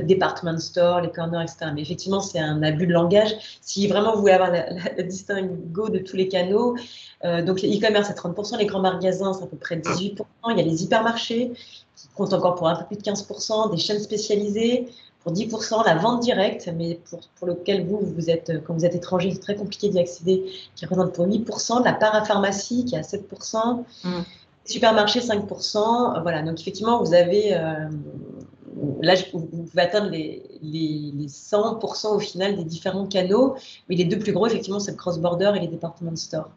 Speaker 5: department stores, les corners, etc. Mais effectivement, c'est un abus de langage. Si vraiment vous voulez avoir la distinguo de tous les canaux, donc les e-commerce, c'est 30%, les grands magasins, c'est à peu près 18%. Il y a les hypermarchés qui comptent encore pour un peu plus de 15%, des chaînes spécialisées pour 10%, la vente directe, mais pour lequel vous êtes, quand vous êtes étranger, c'est très compliqué d'y accéder, qui représente pour 8%, la parapharmacie qui est à 7%, supermarché 5%. Voilà, donc effectivement, vous avez là, vous pouvez atteindre les 100% au final des différents canaux, mais les deux plus gros, effectivement, c'est le cross-border et les department stores.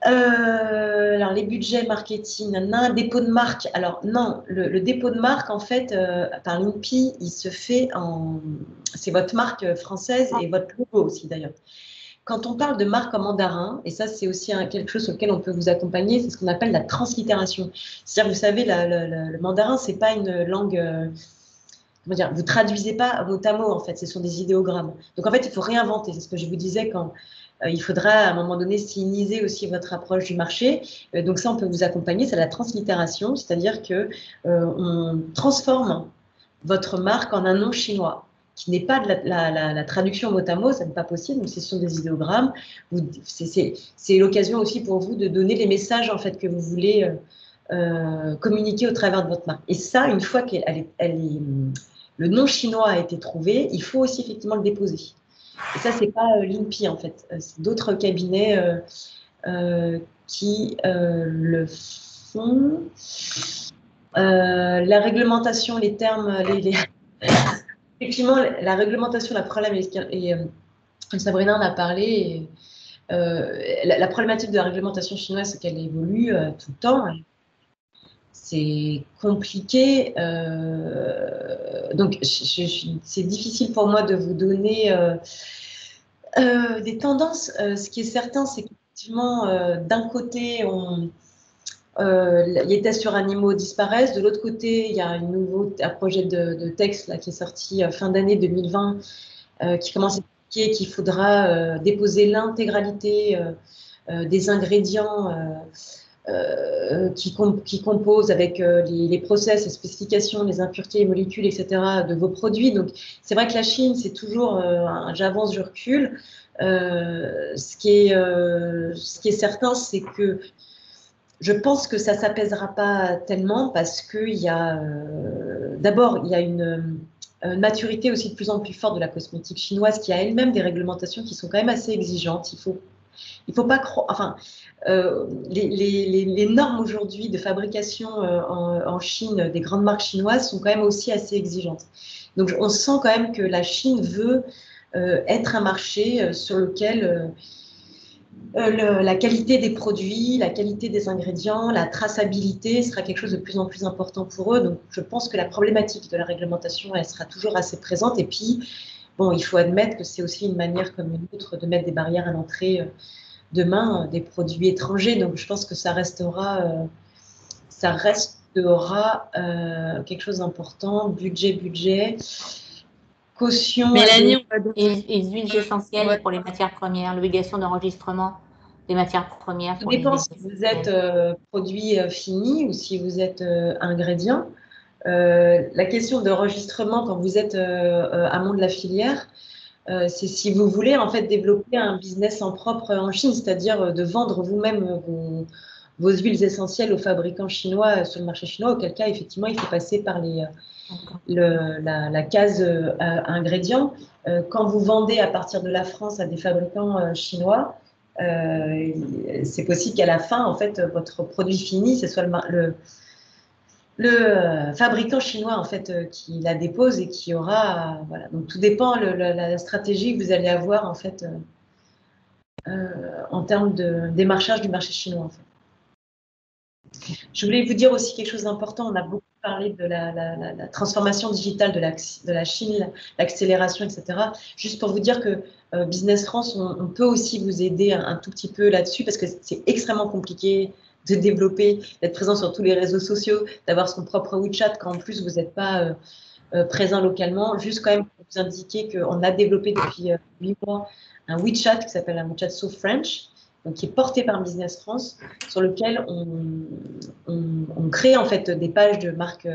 Speaker 5: Alors, les budgets marketing, un dépôt de marque. Alors, non, le dépôt de marque, en fait, par l'INPI, il se fait c'est votre marque française et votre logo aussi, d'ailleurs. Quand on parle de marque en mandarin, et ça, c'est aussi quelque chose sur lequel on peut vous accompagner, c'est ce qu'on appelle la translittération. C'est-à-dire, vous savez, le mandarin, c'est pas une langue. Comment dire, vous traduisez pas mot à mot, en fait, ce sont des idéogrammes. Donc, en fait, il faut réinventer. C'est ce que je vous disais quand il faudra, à un moment donné, styliser aussi votre approche du marché. Donc, ça, on peut vous accompagner. C'est la translittération, c'est-à-dire que on transforme votre marque en un nom chinois, qui n'est pas de la traduction mot à mot, ça n'est pas possible, donc ce sont des idéogrammes. C'est l'occasion aussi pour vous de donner les messages en fait, que vous voulez communiquer au travers de votre marque. Et ça, une fois que le nom chinois a été trouvé, il faut aussi effectivement le déposer. Et ça, ce n'est pas l'INPI en fait, c'est d'autres cabinets qui le font. La réglementation, les termes, effectivement, la réglementation, la problème, et Sabrina en a parlé, la problématique de la réglementation chinoise, c'est qu'elle évolue tout le temps. C'est compliqué. Donc, c'est difficile pour moi de vous donner des tendances. Ce qui est certain, c'est qu'effectivement, d'un côté, les tests sur animaux disparaissent. De l'autre côté, il y a un projet de texte là, qui est sorti fin d'année 2020 qui commence à expliquer qu'il faudra déposer l'intégralité des ingrédients qui composent avec les process, les spécifications, les impuretés, les molécules, etc. de vos produits. Donc, c'est vrai que la Chine, c'est toujours j'avance, je recule. Ce qui est certain, c'est que je pense que ça ne s'apaisera pas tellement parce qu'il y a d'abord, il y a une maturité aussi de plus en plus forte de la cosmétique chinoise qui a elle-même des réglementations qui sont quand même assez exigeantes. Il faut il faut pas croire. Enfin, les normes aujourd'hui de fabrication en Chine des grandes marques chinoises sont quand même aussi assez exigeantes. Donc, on sent quand même que la Chine veut être un marché sur lequel la qualité des produits, la qualité des ingrédients, la traçabilité sera quelque chose de plus en plus important pour eux. Donc, je pense que la problématique de la réglementation, elle sera toujours assez présente. Et puis, bon, il faut admettre que c'est aussi une manière comme une autre de mettre des barrières à l'entrée demain des produits étrangers. Donc, je pense que ça restera quelque chose d'important. Budget, caution.
Speaker 2: Mélanie, on va
Speaker 1: Et les huiles essentielles pour les matières premières, l'obligation d'enregistrement des matières premières.
Speaker 5: Ça dépend si vous êtes produit fini ou si vous êtes ingrédient. La question d'enregistrement quand vous êtes amont de la filière, c'est si vous voulez en fait développer un business en propre en Chine, c'est-à-dire de vendre vous-même vos huiles essentielles aux fabricants chinois sur le marché chinois, auquel cas effectivement il faut passer par la case ingrédients. Quand vous vendez à partir de la France à des fabricants chinois, c'est possible qu'à la fin, en fait, votre produit fini, ce soit le fabricant chinois en fait qui la dépose et qui aura voilà. Donc tout dépend la stratégie que vous allez avoir en fait en termes de démarchage du marché chinois. En fait. Je voulais vous dire aussi quelque chose d'important. On a beaucoup parlé de la transformation digitale de la Chine, l'accélération, etc. Juste pour vous dire que Business France, on peut aussi vous aider un tout petit peu là-dessus parce que c'est extrêmement compliqué de développer, d'être présent sur tous les réseaux sociaux, d'avoir son propre WeChat quand en plus vous n'êtes pas présent localement. Juste quand même pour vous indiquer qu'on a développé depuis 8 mois un WeChat qui s'appelle un WeChat So French, donc qui est porté par Business France, sur lequel on crée en fait des pages de marques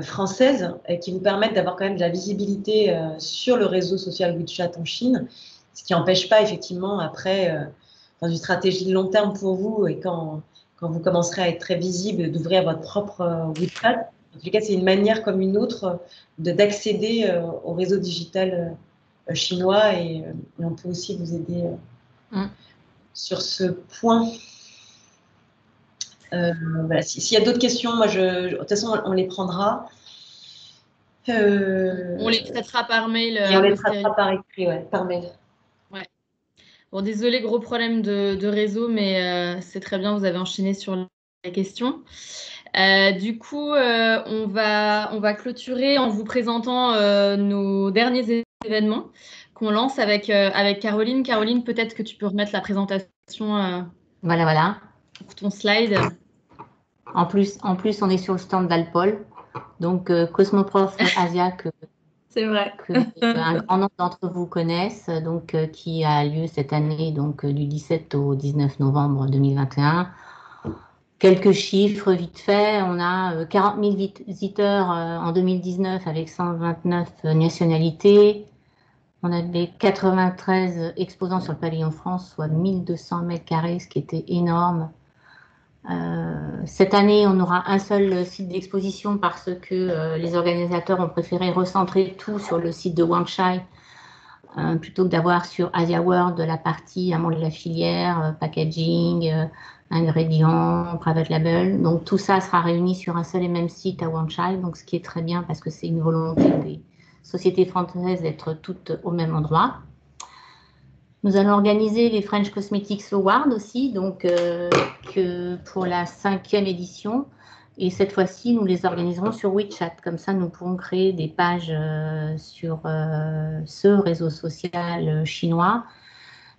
Speaker 5: françaises qui vous permettent d'avoir quand même de la visibilité sur le réseau social WeChat en Chine, ce qui n'empêche pas effectivement après, dans une stratégie de long terme pour vous et quand vous commencerez à être très visible, d'ouvrir votre propre WeChat. En tout cas, c'est une manière comme une autre d'accéder au réseau digital chinois et on peut aussi vous aider sur ce point. Voilà. S'il y a d'autres questions, moi, de toute façon, on les prendra.
Speaker 2: On les traitera par mail.
Speaker 5: Et on les traitera par écrit, ouais, par mail.
Speaker 2: Ouais. Bon, désolé, gros problème de réseau, mais c'est très bien, vous avez enchaîné sur la question. Du coup, on va clôturer en vous présentant nos derniers événements qu'on lance avec Caroline. Caroline, peut-être que tu peux remettre la présentation
Speaker 1: Voilà.
Speaker 2: pour ton slide.
Speaker 1: En plus, on est sur le stand d'Alpol, donc Cosmoprof Asia
Speaker 2: c'est vrai.
Speaker 1: que un grand nombre d'entre vous connaissent, donc qui a lieu cette année, donc du 17 au 19 novembre 2021. Quelques chiffres vite fait, on a 40 000 visiteurs en 2019 avec 129 nationalités. On avait 93 exposants sur le pavillon France, soit 1200 mètres carrés, ce qui était énorme. Cette année, on aura un seul site d'exposition parce que les organisateurs ont préféré recentrer tout sur le site de Wangshan plutôt que d'avoir sur Asia World la partie amont de la filière, packaging, ingrédients, private label. Donc tout ça sera réuni sur un seul et même site à Wangshan, donc ce qui est très bien parce que c'est une volonté des sociétés françaises d'être toutes au même endroit. Nous allons organiser les French Cosmetics Awards aussi, donc que pour la 5e édition. Et cette fois-ci, nous les organiserons sur WeChat. Comme ça, nous pourrons créer des pages sur ce réseau social chinois.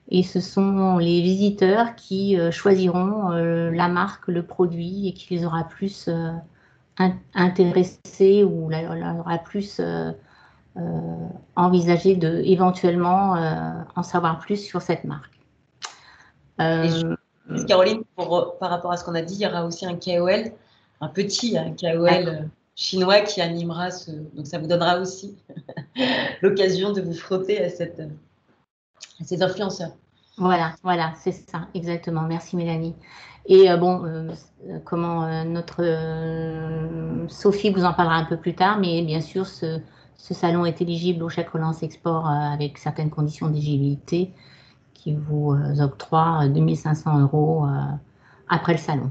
Speaker 1: Et ce sont les visiteurs qui choisiront la marque, le produit et qui les aura plus intéressés ou leur aura plus envisager de éventuellement en savoir plus sur cette marque.
Speaker 5: Caroline, par rapport à ce qu'on a dit, il y aura aussi un KOL, un KOL chinois qui animera donc ça vous donnera aussi l'occasion de vous frotter à ces influenceurs.
Speaker 1: Voilà, c'est ça, exactement. Merci Mélanie. Et notre Sophie vous en parlera un peu plus tard, mais bien sûr, ce salon est éligible au chèque relance export avec certaines conditions d'éligibilité qui vous octroie 2500 € après le salon.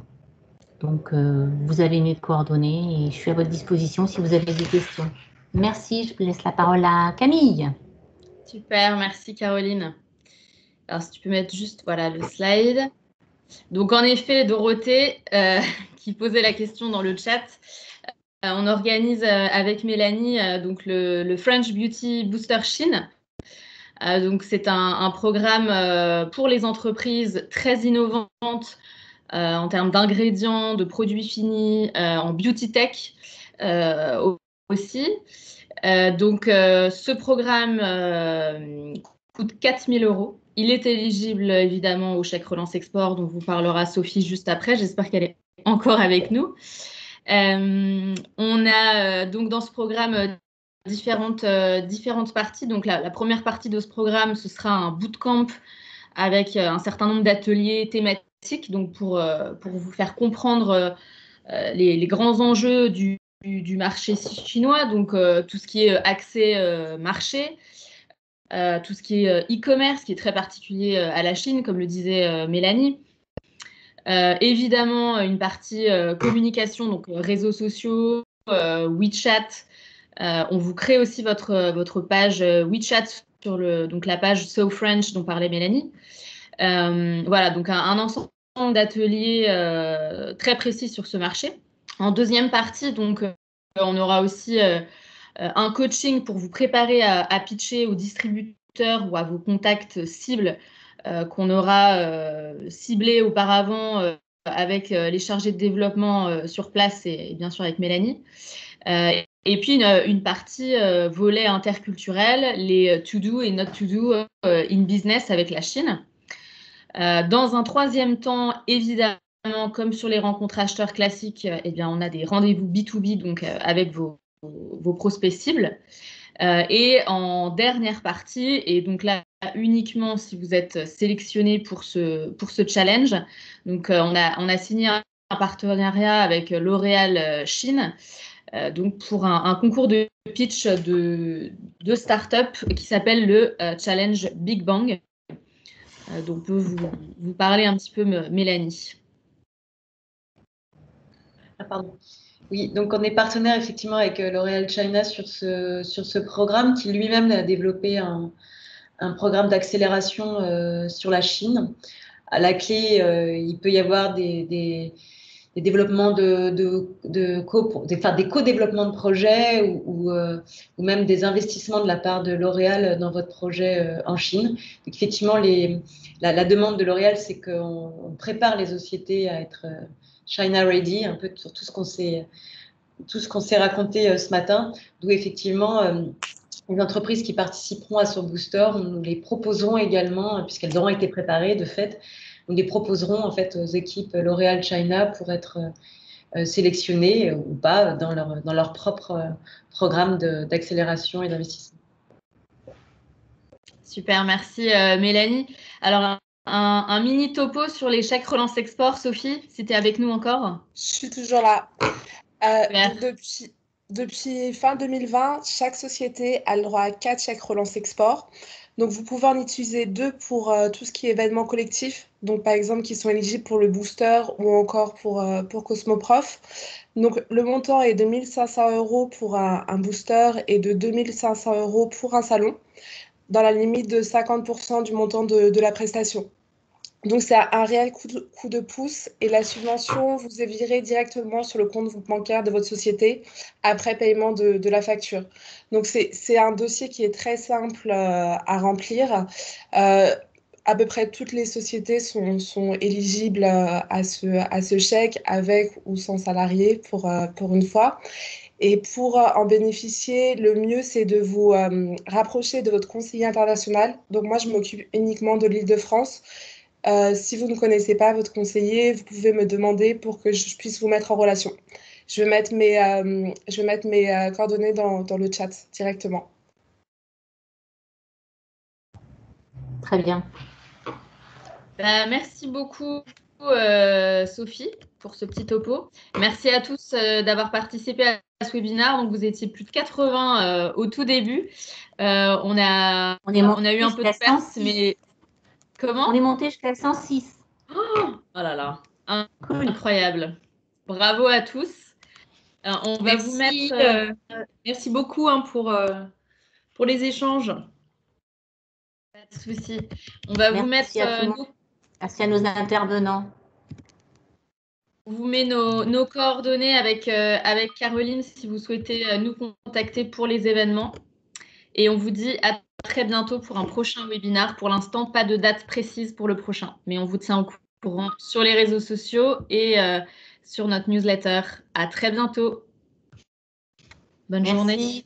Speaker 1: Donc, vous avez mes coordonnées et je suis à votre disposition si vous avez des questions. Merci, je laisse la parole à Camille.
Speaker 2: Super, merci Caroline. Alors, si tu peux mettre juste voilà, le slide. Donc, en effet, Dorothée, qui posait la question dans le chat, on organise avec Mélanie donc le French Beauty Booster Chine. Donc, c'est un programme pour les entreprises très innovantes en termes d'ingrédients, de produits finis, en beauty tech aussi. Donc, ce programme coûte 4 000 €. Il est éligible évidemment au chèque relance export dont vous parlera Sophie juste après. J'espère qu'elle est encore avec nous. On a donc dans ce programme différentes parties. Donc, la première partie de ce programme, ce sera un bootcamp avec un certain nombre d'ateliers thématiques, donc pour vous faire comprendre les grands enjeux du marché chinois, donc tout ce qui est accès marché, tout ce qui est e-commerce, qui est très particulier à la Chine, comme le disait Mélanie. Évidemment, une partie communication, donc réseaux sociaux, WeChat. On vous crée aussi votre page WeChat sur donc la page So French dont parlait Mélanie. Voilà, donc un ensemble d'ateliers très précis sur ce marché. En deuxième partie, donc, on aura aussi un coaching pour vous préparer à pitcher aux distributeurs ou à vos contacts cibles qu'on aura ciblés auparavant avec les chargés de développement sur place et bien sûr avec Mélanie. Et puis une partie volet interculturel, les to-do et not to-do in business avec la Chine. Dans un troisième temps, évidemment, comme sur les rencontres acheteurs classiques, eh bien, on a des rendez-vous B2B donc, avec vos prospects cibles. Et en dernière partie, et donc là uniquement si vous êtes sélectionné pour ce challenge, donc on a signé un partenariat avec L'Oréal Chine, donc pour un concours de pitch de start-up qui s'appelle le Challenge Big Bang. Donc peut vous parler un petit peu Mélanie.
Speaker 5: Ah, pardon. Oui, donc on est partenaire effectivement avec L'Oréal China sur ce programme qui lui-même a développé un programme d'accélération sur la Chine. À la clé, il peut y avoir des développements des co-développements de projets ou même des investissements de la part de L'Oréal dans votre projet en Chine. Donc effectivement, la demande de L'Oréal, c'est qu'on prépare les sociétés à être China ready, un peu sur tout ce qu'on s'est raconté ce matin, d'où effectivement les entreprises qui participeront à ce booster, nous les proposerons également, puisqu'elles auront été préparées de fait, nous les proposerons en fait aux équipes L'Oréal China pour être sélectionnées ou pas dans leur propre programme d'accélération et d'investissement.
Speaker 2: Super, merci Mélanie. Alors, un mini topo sur les chèques relance export, Sophie, si tu es avec nous encore.
Speaker 7: Je suis toujours là. Depuis fin 2020, chaque société a le droit à 4 chèques relance export. Donc, vous pouvez en utiliser 2 pour tout ce qui est événements collectifs, donc par exemple qui sont éligibles pour le booster ou encore pour Cosmoprof. Donc, le montant est de 1 500 € pour un booster et de 2 500 € pour un salon, dans la limite de 50% du montant de la prestation. Donc, c'est un réel coup de pouce et la subvention vous est virée directement sur le compte bancaire de votre société après paiement de la facture. Donc, c'est un dossier qui est très simple à remplir. À peu près toutes les sociétés sont éligibles à ce chèque avec ou sans salarié pour une fois. Et pour en bénéficier, le mieux, c'est de vous rapprocher de votre conseiller international. Donc, moi, je m'occupe uniquement de l'Île-de-France. Si vous ne connaissez pas votre conseiller, vous pouvez me demander pour que je puisse vous mettre en relation. Je vais mettre mes coordonnées dans le chat directement.
Speaker 1: Très bien.
Speaker 2: Merci beaucoup Sophie pour ce petit topo. Merci à tous d'avoir participé à ce webinaire. Donc, vous étiez plus de 80 au tout début. On a eu un peu de perte, mais Comment?
Speaker 1: On est monté jusqu'à 106.
Speaker 2: Oh là là, incroyable. Bravo à tous. On va vous mettre...
Speaker 3: merci beaucoup hein, pour les échanges.
Speaker 2: Pas de souci. On va vous mettre
Speaker 1: Merci à tout le monde. Merci à nos intervenants.
Speaker 2: On vous met nos coordonnées avec Caroline si vous souhaitez nous contacter pour les événements. Et on vous dit à très bientôt pour un prochain webinaire. Pour l'instant, pas de date précise pour le prochain, mais on vous tient au courant sur les réseaux sociaux et sur notre newsletter. À très bientôt. Bonne journée.